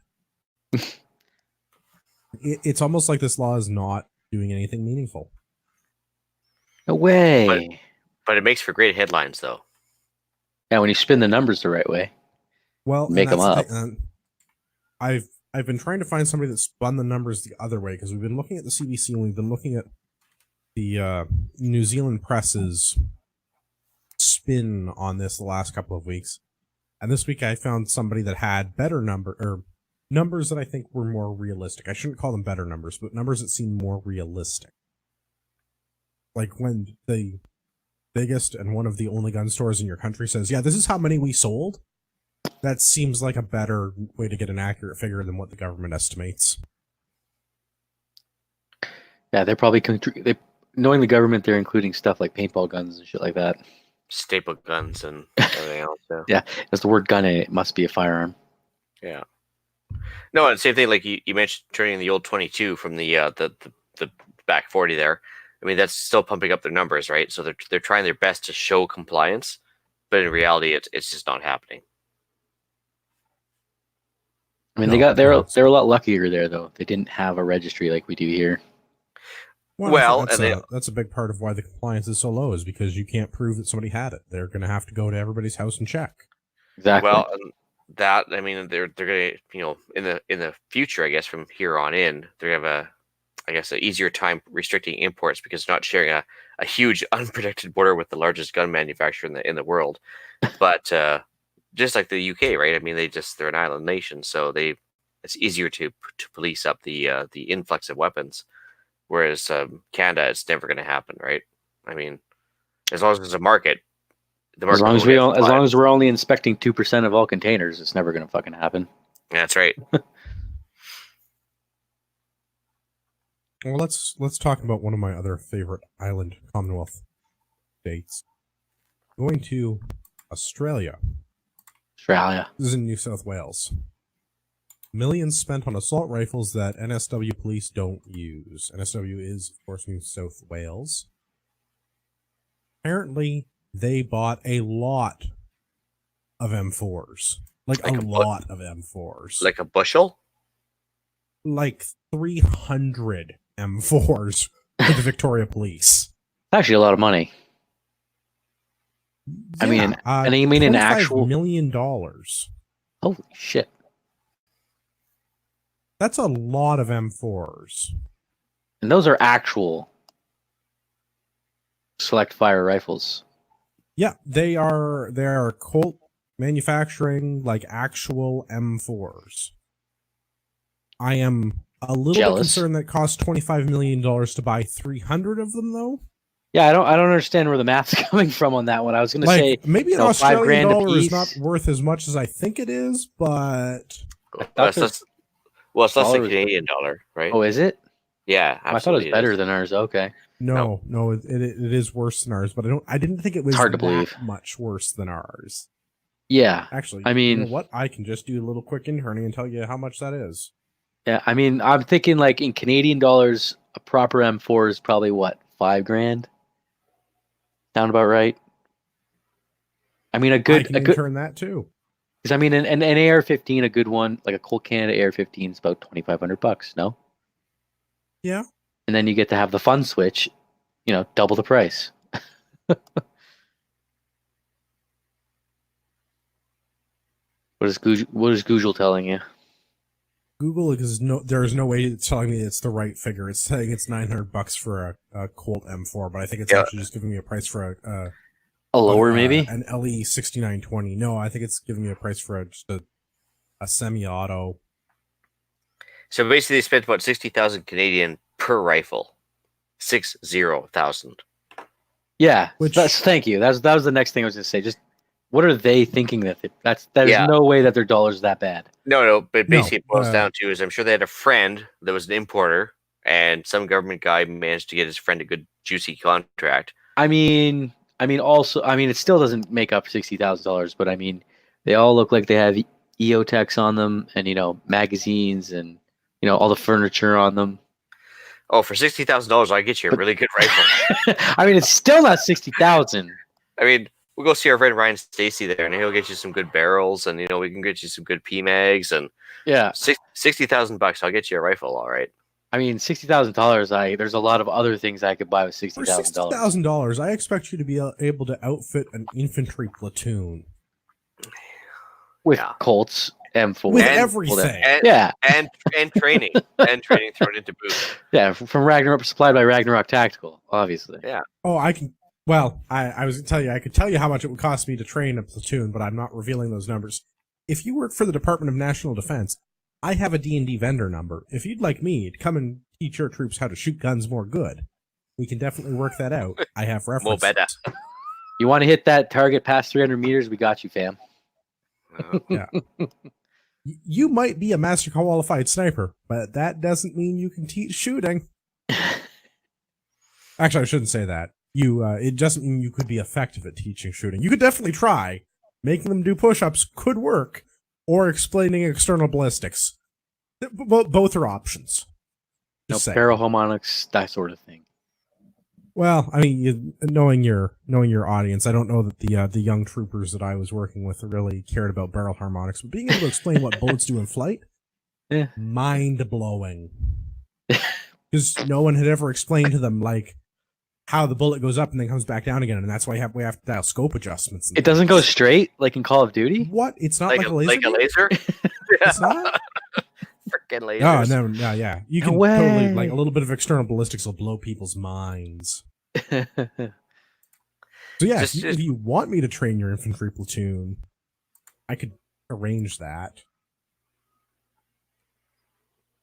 Speaker 1: It's almost like this law is not doing anything meaningful.
Speaker 3: No way.
Speaker 2: But it makes for great headlines, though.
Speaker 3: Yeah, when you spin the numbers the right way.
Speaker 1: Well,
Speaker 3: Make
Speaker 1: and
Speaker 3: them
Speaker 1: that's the
Speaker 3: up.
Speaker 1: thing. I've been trying to find somebody that spun the numbers the other way, because we've been looking at the CBC and we've been looking at the New Zealand press's spin on this the last couple of weeks. And this week I found somebody that had better numbers that I think were more realistic. I shouldn't call them better numbers, but numbers that seem more realistic. Like when the biggest and one of the only gun stores in your country says, yeah, this is how many we sold. That seems like a better way to get an accurate figure than what the government estimates.
Speaker 3: Yeah, they're probably knowing the government, they're including stuff like paintball guns and shit like that.
Speaker 2: Staple guns and everything else. Yeah.
Speaker 3: Yeah, there's the word gun in it. It must be a firearm.
Speaker 2: Yeah. No, and same thing. Like you mentioned, turning the old 22 from the back 40 there. I mean, that's still pumping up their numbers, right? So they're trying their best to show compliance, but in reality, it's just not happening.
Speaker 3: I mean,
Speaker 1: No,
Speaker 3: they're a lot luckier there though. They didn't have a registry like we do here.
Speaker 2: Well,
Speaker 1: I think
Speaker 2: and
Speaker 1: that's a big part of why the compliance is so low, is because you can't prove that somebody had it. They're going to have to go to everybody's house and check.
Speaker 3: Exactly.
Speaker 2: Well, that, I mean, they're gonna, in the future, I guess from here on in, they're gonna have an easier time restricting imports, because they're not sharing a huge unprotected border with the largest gun manufacturer in the world. But just like the UK, right? I mean, they're an island nation, so it's easier to police up the influx of weapons. Whereas Canada, it's never going to happen, right? I mean, as long as there's a market, the market.
Speaker 3: As long as we're only inspecting 2% of all containers, it's never going to fucking happen.
Speaker 2: That's right.
Speaker 1: Well, let's talk about one of my other favorite island Commonwealth states. Going to Australia.
Speaker 3: Australia.
Speaker 1: This is in New South Wales. Millions spent on assault rifles that NSW police don't use. NSW is, of course, New South Wales. Apparently, they bought a lot of M4s. Like a lot of M4s.
Speaker 2: Like a bushel?
Speaker 1: Like 300 M4s for the Victoria Police.
Speaker 3: Actually, a lot of money. I mean, and you mean an actual
Speaker 1: $25 million.
Speaker 3: Holy shit.
Speaker 1: That's a lot of M4s.
Speaker 3: And those are actual select fire rifles.
Speaker 1: Yeah, they are Colt manufacturing like actual M4s. I am a little bit concerned that it cost $25 million to buy 300 of them, though.
Speaker 3: Yeah, I don't understand where the math's coming from on that one. I was going to say
Speaker 1: maybe an Australian dollar is not worth as much as I think it is, but
Speaker 2: it's less than Canadian dollar, right?
Speaker 3: Oh, is it?
Speaker 2: Yeah, absolutely.
Speaker 3: I thought it was better than ours. Okay.
Speaker 1: No, it is worse than ours, but I didn't think it was
Speaker 3: hard to believe.
Speaker 1: Much worse than ours.
Speaker 3: Yeah.
Speaker 1: Actually,
Speaker 3: I mean,
Speaker 1: you know what? I can just do a little quick interning and tell you how much that is.
Speaker 3: Yeah, I mean, I'm thinking like in Canadian dollars, a proper M4 is probably what, $5,000? Sound about right? I mean, a good
Speaker 1: turn that too.
Speaker 3: Because I mean, an AR-15, a good one, like a Colt Canada AR-15 is about $2,500. No.
Speaker 1: Yeah.
Speaker 3: And then you get to have the fun switch, double the price. What is Google telling you?
Speaker 1: Google there is no way it's telling me it's the right figure. It's saying it's $900 for a Colt M4, but I think it's actually just giving me a price for
Speaker 3: a lower maybe
Speaker 1: an LE 6920. No, I think it's giving me a price for just a semi-auto.
Speaker 2: So basically, they spent about 60,000 Canadian per rifle. 60,000.
Speaker 3: Yeah. Thank you. That was the next thing I was going to say. Just what are they thinking there's no way that their dollar's that bad.
Speaker 2: No, but basically it boils down to is I'm sure they had a friend that was an importer and some government guy managed to get his friend a good juicy contract.
Speaker 3: I mean it still doesn't make up $60,000, but I mean they all look like they have EOTechs on them and magazines and all the furniture on them.
Speaker 2: Oh, for $60,000 I get you a really good rifle.
Speaker 3: I mean it's still not $60,000.
Speaker 2: I mean we'll go see our friend Ryan Stacy there, and he'll get you some good barrels, and we can get you some good PMags, and
Speaker 3: yeah,
Speaker 2: $60,000. I'll get you a rifle, all right.
Speaker 3: I mean, $60,000. There's a lot of other things I could buy with $60,000.
Speaker 1: For $60,000, I expect you to be able to outfit an infantry platoon
Speaker 3: with Colts, M4,
Speaker 1: with everything,
Speaker 2: and training, and training thrown into boot.
Speaker 3: Yeah, from Ragnarok, supplied by Ragnarok Tactical, obviously.
Speaker 2: Yeah.
Speaker 1: Oh, I can. Well, I was going to tell you, I could tell you how much it would cost me to train a platoon, but I'm not revealing those numbers. If you work for the Department of National Defense, I have a D&D vendor number. If you'd like me to come and teach your troops how to shoot guns more good, we can definitely work that out. I have references.
Speaker 2: More better.
Speaker 3: You want to hit that target past 300 meters? We got you, fam.
Speaker 1: Yeah. You might be a master qualified sniper, but that doesn't mean you can teach shooting. Actually, I shouldn't say that. It doesn't mean you could be effective at teaching shooting. You could definitely try. Making them do push-ups could work, or explaining external ballistics. Both are options.
Speaker 3: Barrel harmonics, that sort of thing.
Speaker 1: Well, I mean, knowing your audience, I don't know that the young troopers that I was working with really cared about barrel harmonics, but being able to explain what bullets do in flight, mind blowing. Because no one had ever explained to them how the bullet goes up and then comes back down again, and that's why we have to dial scope adjustments.
Speaker 3: It doesn't go straight like in Call of Duty?
Speaker 1: What? It's not like a laser?
Speaker 2: Like a laser?
Speaker 1: It's not?
Speaker 2: Freaking lasers.
Speaker 1: Oh, no, yeah. You can totally, a little bit of external ballistics will blow people's minds. So yeah,
Speaker 2: Just-
Speaker 1: if you want me to train your infantry platoon, I could arrange that.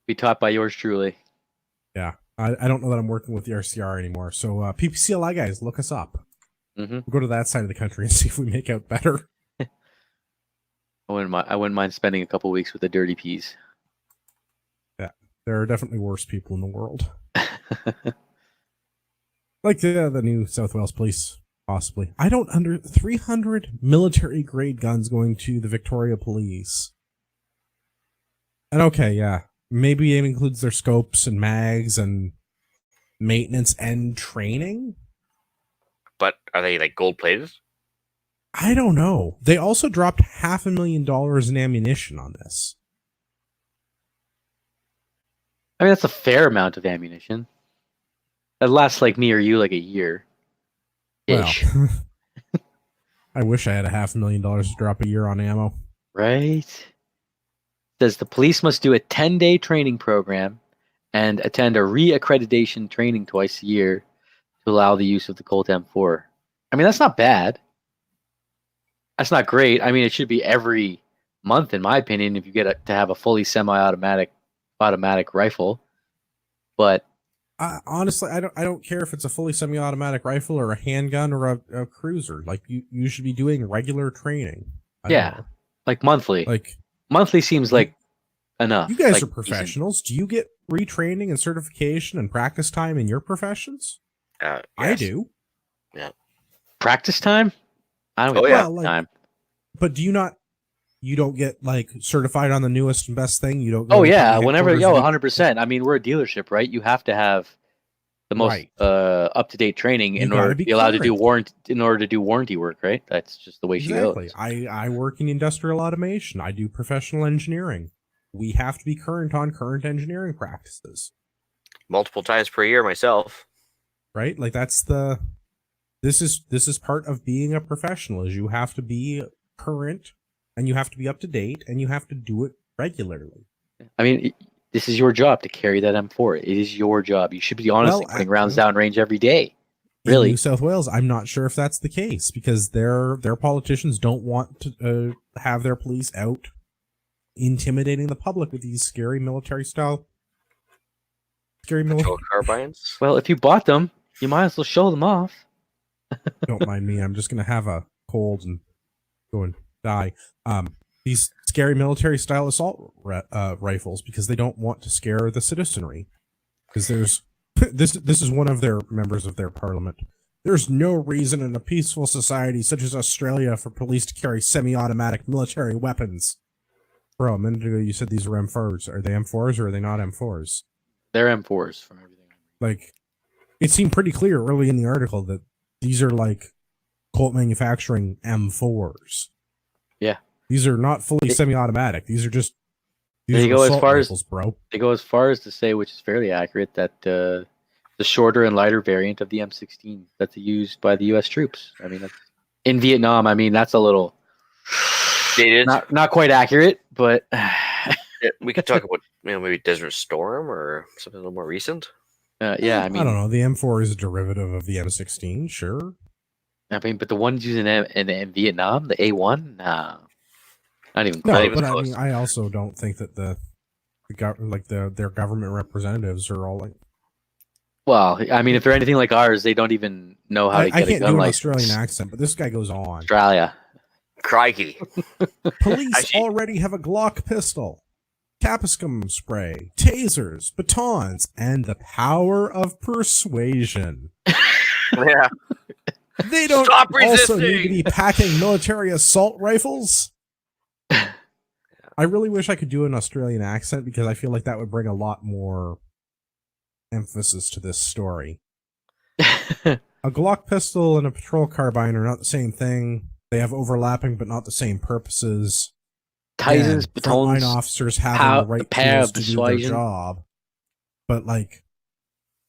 Speaker 3: Be taught by yours truly.
Speaker 1: Yeah, I don't know that I'm working with the RCR anymore. So PPCLI guys, look us up.
Speaker 3: Mm-hmm.
Speaker 1: We'll go to that side of the country and see if we make out better.
Speaker 3: I wouldn't mind spending a couple weeks with the Dirty Peas.
Speaker 1: There are definitely worse people in the world. Like the new South Wales Police, possibly. I don't 300 military grade guns going to the Victoria Police. And okay, yeah, maybe it includes their scopes and mags and maintenance and training.
Speaker 2: But are they like gold plated?
Speaker 1: I don't know. They also dropped $500,000 in ammunition on this.
Speaker 3: I mean, that's a fair amount of ammunition. That lasts like me or you like a year. Ish.
Speaker 1: Well, I wish I had $500,000 to drop a year on ammo.
Speaker 3: Right? Says the police must do a 10-day training program and attend a re-accreditation training twice a year to allow the use of the Colt M4. I mean, that's not bad. That's not great. I mean, it should be every month, in my opinion, if you get to have a fully semi-automatic rifle. But
Speaker 1: Honestly, I don't care if it's a fully semi-automatic rifle or a handgun or a cruiser. Like you should be doing regular training. I don't
Speaker 3: yeah,
Speaker 1: know.
Speaker 3: like monthly.
Speaker 1: Like
Speaker 3: Monthly seems like enough.
Speaker 1: you guys
Speaker 3: like
Speaker 1: are professionals. Do you get retraining and certification and practice time in your professions? I
Speaker 2: Yes.
Speaker 1: do.
Speaker 3: Practice time? I don't
Speaker 2: Oh,
Speaker 3: get
Speaker 2: yeah.
Speaker 3: practice
Speaker 1: Well,
Speaker 3: time.
Speaker 1: But do you not? You don't get like certified on the newest and best thing. You don't. Go
Speaker 3: Oh
Speaker 1: to
Speaker 3: yeah,
Speaker 1: company
Speaker 3: whenever
Speaker 1: headquarters
Speaker 3: 100%. I mean, we're a dealership, right? You have to have the most
Speaker 1: Right.
Speaker 3: up-to-date training
Speaker 1: You
Speaker 3: in
Speaker 1: gotta
Speaker 3: order to
Speaker 1: be
Speaker 3: be allowed to do
Speaker 1: current.
Speaker 3: warranty work, right? That's just the way
Speaker 1: Exactly.
Speaker 3: she goes.
Speaker 1: I work in industrial automation. I do professional engineering. We have to be current on current engineering practices,
Speaker 2: Multiple times per year myself.
Speaker 1: right? Like that's this is part of being a professional. Is you have to be current and you have to be up to date and you have to do it regularly.
Speaker 3: I mean, this is your job to carry that M4. It is your job. You should be honestly
Speaker 1: Well,
Speaker 3: putting rounds down range every day.
Speaker 1: In
Speaker 3: Really?
Speaker 1: New South Wales, I'm not sure if that's the case because their politicians don't want to have their police out intimidating the public with these scary military style.
Speaker 2: Patrol carbines.
Speaker 3: Well, if you bought them, you might as well show them off.
Speaker 1: Don't mind me. I'm just gonna have a cold and go and die. These scary military style assault rifles because they don't want to scare the citizenry. Because there's this is one of their members of their parliament. There's no reason in a peaceful society such as Australia for police to carry semi-automatic military weapons. Bro, a minute ago you said these were M4s. Are they M4s or are they not M4s?
Speaker 3: They're M4s from everything.
Speaker 1: Like, it seemed pretty clear early in the article that these are like Colt manufacturing M4s.
Speaker 3: Yeah.
Speaker 1: These are not fully semi-automatic. These are just
Speaker 3: They
Speaker 1: are
Speaker 3: go as
Speaker 1: assault
Speaker 3: far as-
Speaker 1: rifles, bro.
Speaker 3: They go as far as to say, which is fairly accurate, that the shorter and lighter variant of the M16 that's used by the U.S. troops. I mean, that's, in Vietnam, I mean, that's a little
Speaker 2: Dated.
Speaker 3: not quite accurate, but
Speaker 2: We could talk about maybe Desert Storm or something a little more recent.
Speaker 3: yeah, I mean,
Speaker 1: I don't know. The M4 is a derivative of the M16, sure.
Speaker 3: but the ones used in Vietnam, the A1, nah, not even
Speaker 1: No,
Speaker 3: close.
Speaker 2: even
Speaker 1: but I
Speaker 2: close.
Speaker 1: mean, I also don't think that their government representatives are all like.
Speaker 3: Well, I mean, if they're anything like ours, they don't even know how to
Speaker 1: I
Speaker 3: get a
Speaker 1: can't
Speaker 3: gun
Speaker 1: do an
Speaker 3: license.
Speaker 1: Australian accent, but this guy goes on.
Speaker 3: Australia.
Speaker 2: Crikey.
Speaker 1: Police
Speaker 2: Actually-
Speaker 1: already have a Glock pistol, capsicum spray, tasers, batons, and the power of persuasion.
Speaker 2: Yeah.
Speaker 1: They don't
Speaker 2: Stop
Speaker 1: also need to
Speaker 2: resisting!
Speaker 1: be packing military assault rifles. I really wish I could do an Australian accent because I feel like that would bring a lot more emphasis to this story. A Glock pistol and a patrol carbine are not the same thing. They have overlapping but not the same purposes.
Speaker 3: Tyson's
Speaker 1: Again, frontline
Speaker 3: batons.
Speaker 1: officers having the right
Speaker 3: power
Speaker 1: tools
Speaker 3: of
Speaker 1: to do their
Speaker 3: persuasion.
Speaker 1: job. But like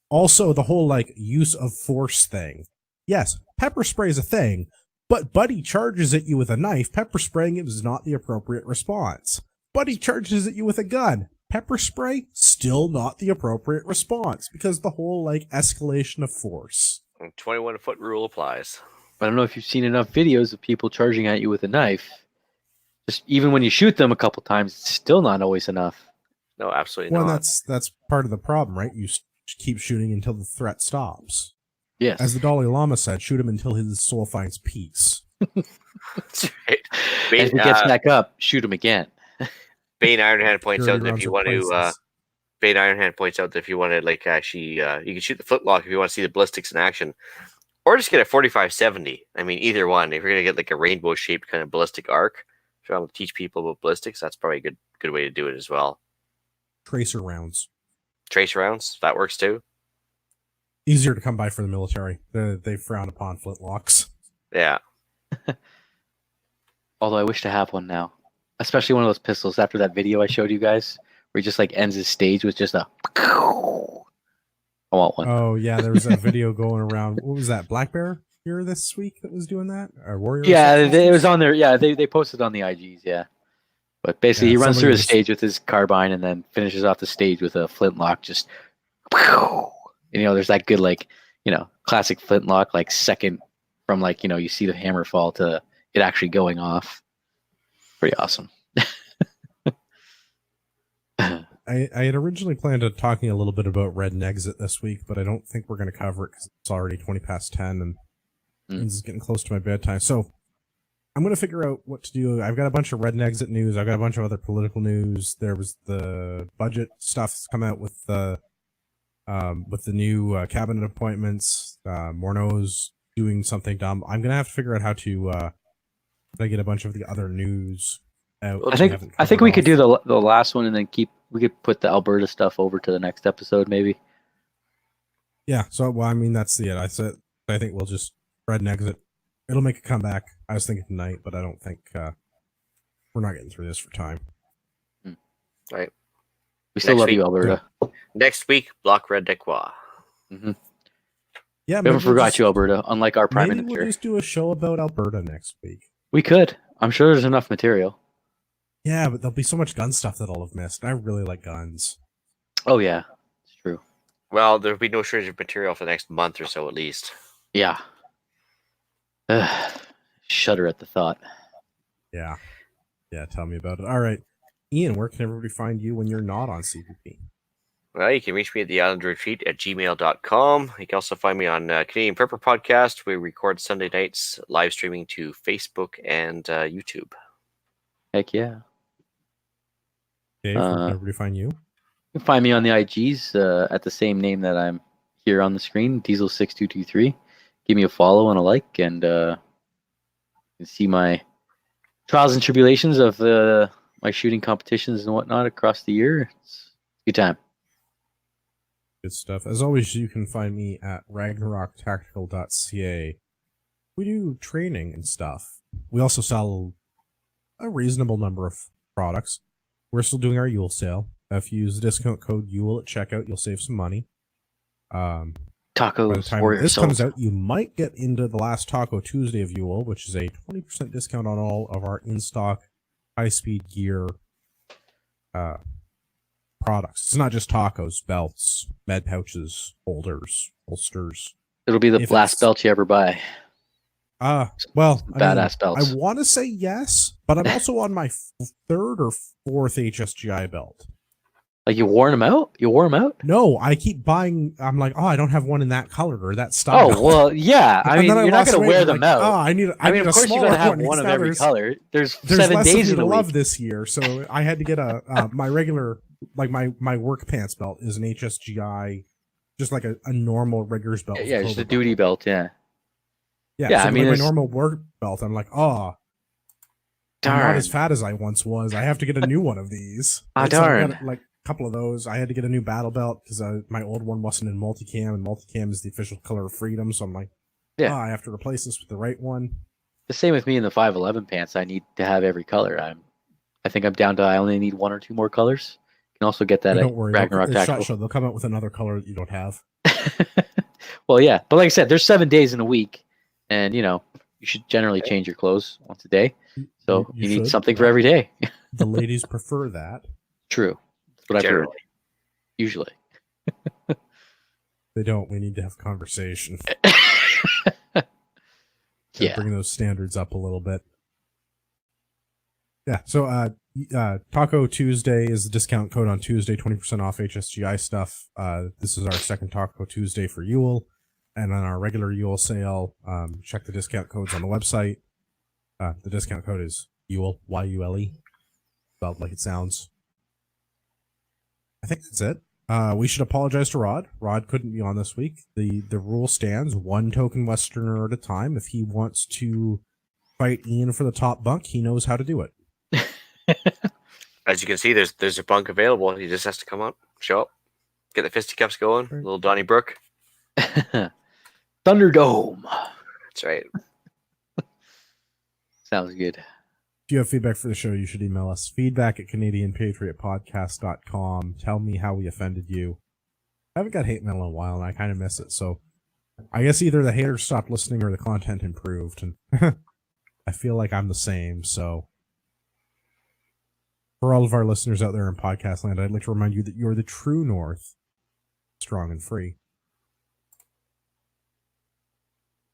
Speaker 1: also the whole like use of force thing. Yes, pepper spray is a thing, but Buddy charges at you with a knife. Pepper spraying it is not the appropriate response. Buddy charges at you with a gun. Pepper spray, still not the appropriate response because the whole like escalation of force.
Speaker 2: 21-foot rule applies.
Speaker 3: I don't know if you've seen enough videos of people charging at you with a knife. Just even when you shoot them a couple times, it's still not always enough.
Speaker 2: No, absolutely
Speaker 1: Well,
Speaker 2: not.
Speaker 1: and that's part of the problem, right? You keep shooting until the threat stops.
Speaker 3: Yes.
Speaker 1: As the Dalai Lama said, shoot him until his soul finds peace.
Speaker 2: That's right.
Speaker 3: And if he gets back up, shoot him again.
Speaker 2: Bane Ironhand points out
Speaker 1: Security
Speaker 2: that if
Speaker 1: runs
Speaker 2: you
Speaker 1: with
Speaker 2: want to,
Speaker 1: places.
Speaker 2: Bane Ironhand points out that if you want to, like, actually, you can shoot the flintlock if you want to see the ballistics in action, or just get a 45-70. I mean, either one. If you're gonna get like a rainbow-shaped kind of ballistic arc, if you want to teach people about ballistics, that's probably a good way to do it as well.
Speaker 1: Tracer rounds.
Speaker 2: Trace rounds, that works too.
Speaker 1: Easier to come by for the military. They frown upon flintlocks.
Speaker 2: Yeah.
Speaker 3: Although I wish to have one now. Especially one of those pistols after that video I showed you guys, where he just like ends his stage with just a... I want one.
Speaker 1: Oh, yeah, there was a video going around. What was that, Black Bear here this week that was doing that? Or Warrior?
Speaker 3: Yeah, it was on there. Yeah, they posted on the IGs, yeah. But basically, he runs through his stage with his carbine and then finishes off the stage with a flintlock. Just, and, there's that good, like, classic flintlock, like second from, like, you see the hammer fall to it actually going off. Pretty awesome.
Speaker 1: I had originally planned on talking a little bit about Red and Exit this week, but I don't think we're going to cover it because it's already 20 past 10 and it's getting close to my bedtime. So I'm going to figure out what to do. I've got a bunch of Red and Exit news. I've got a bunch of other political news. There was the budget stuff that's come out with the new cabinet appointments. Morneau's doing something dumb. I'm going to have to figure out how to get a bunch of the other news out.
Speaker 3: I think we could do the last one and then we could put the Alberta stuff over to the next episode, maybe.
Speaker 1: Yeah. So, well, I mean, that's it. I think we'll just Red and Exit. It'll make a comeback. I was thinking tonight, but I don't think we're not getting through this for time.
Speaker 2: Right.
Speaker 3: We still love you, Alberta.
Speaker 2: Next week, Block Red Dequois.
Speaker 3: Mm-hmm.
Speaker 1: Yeah,
Speaker 3: we haven't forgot you, Alberta. Unlike our Prime
Speaker 1: maybe we'll just do a show about Alberta next week.
Speaker 3: We could. I'm sure there's enough material.
Speaker 1: Yeah, but there'll be so much gun stuff that I'll have missed. I really like guns.
Speaker 3: Oh yeah, it's true.
Speaker 2: Well, there'll be no shortage of material for the next month or so, at least.
Speaker 3: Yeah. Shudder at the thought.
Speaker 1: Yeah. Yeah, tell me about it. All right. Ian, where can everybody find you when you're not on CPP?
Speaker 2: Well, you can reach me at theislandretreat@gmail.com. You can also find me on Canadian Prepper Podcast. We record Sunday nights live streaming to Facebook and YouTube.
Speaker 3: Heck yeah.
Speaker 1: Dave, where can everybody find you?
Speaker 3: You can find me on the IGs at the same name that I'm here on the screen, Diesel6223. Give me a follow and a like, and you can see my trials and tribulations of my shooting competitions and whatnot across the year. It's a good time.
Speaker 1: Good stuff. As always, you can find me at ragnaroktactical.ca. We do training and stuff. We also sell a reasonable number of products. We're still doing our Yule sale. If you use the discount code Yule at checkout, you'll save some money. By the time this comes out, you might get into the last Taco Tuesday of Yule, which is a 20% discount on all of our in-stock high-speed gear products. It's not just tacos, belts, med pouches, holders, holsters.
Speaker 3: It'll be the last belt you ever buy.
Speaker 1: Badass
Speaker 3: belts.
Speaker 1: I want to say yes, but I'm also on my third or fourth HSGI belt.
Speaker 3: Like you wore them out? You wore them out?
Speaker 1: No, I keep buying. I'm like, I don't have one in that color or that style.
Speaker 3: Oh well, yeah. I mean, you're not going to wear them out.
Speaker 1: I mean,
Speaker 3: of course you're going to have one of every color. There's 7
Speaker 1: less
Speaker 3: days
Speaker 1: of
Speaker 3: in a
Speaker 1: love
Speaker 3: week
Speaker 1: this year, so I had to get a my regular, like my work pants belt is an HSGI, just like a normal rigger's belt.
Speaker 3: Yeah, just a duty belt. Yeah.
Speaker 1: Yeah,
Speaker 3: so
Speaker 1: I mean, my normal work belt. I'm like, I'm not as fat as I once was. I have to get a new one of these.
Speaker 3: Darn.
Speaker 1: So I got, like, a couple of those. I had to get a new battle belt because my old one wasn't in multicam, and multicam is the official color of freedom. So I'm like, I have to replace this with the right one.
Speaker 3: The same with me in the 511 pants. I need to have every color. I think I'm down to I only need 1 or 2 more colors. You can also get that at Ragnarok Tactical.
Speaker 1: Shot show. They'll come out with another color that you don't have.
Speaker 3: Well, yeah, but like I said, there's 7 days in a week. And, you should generally change your clothes once a day. So you need something for every day.
Speaker 1: The ladies prefer that.
Speaker 3: True. That's what I've heard. Usually.
Speaker 1: They don't. We need to have conversation.
Speaker 3: Yeah.
Speaker 1: Bring those standards up a little bit. Yeah. So, Taco Tuesday is the discount code on Tuesday, 20% off HSGI stuff. This is our second Taco Tuesday for Yule. And on our regular Yule sale, check the discount codes on the website. The discount code is Yule, Y-U-L-E, spelled like it sounds. I think that's it. We should apologize to Rod. Rod couldn't be on this week. The rule stands, one token Westerner at a time. If he wants to fight Ian for the top bunk, he knows how to do it.
Speaker 2: As you can see, there's a bunk available. He just has to come up, show up, get the fisticuffs going.
Speaker 1: Right.
Speaker 2: Little Donnybrook.
Speaker 3: Thunderdome.
Speaker 2: That's right.
Speaker 3: Sounds good.
Speaker 1: If you have feedback for the show, you should email us. feedback@CanadianPatriotPodcast.com. Tell me how we offended you. I haven't got hate mail in a while, and I kind of miss it. So I guess either the haters stopped listening or the content improved. And I feel like I'm the same. So for all of our listeners out there in podcast land, I'd like to remind you that you're the true North, strong and free.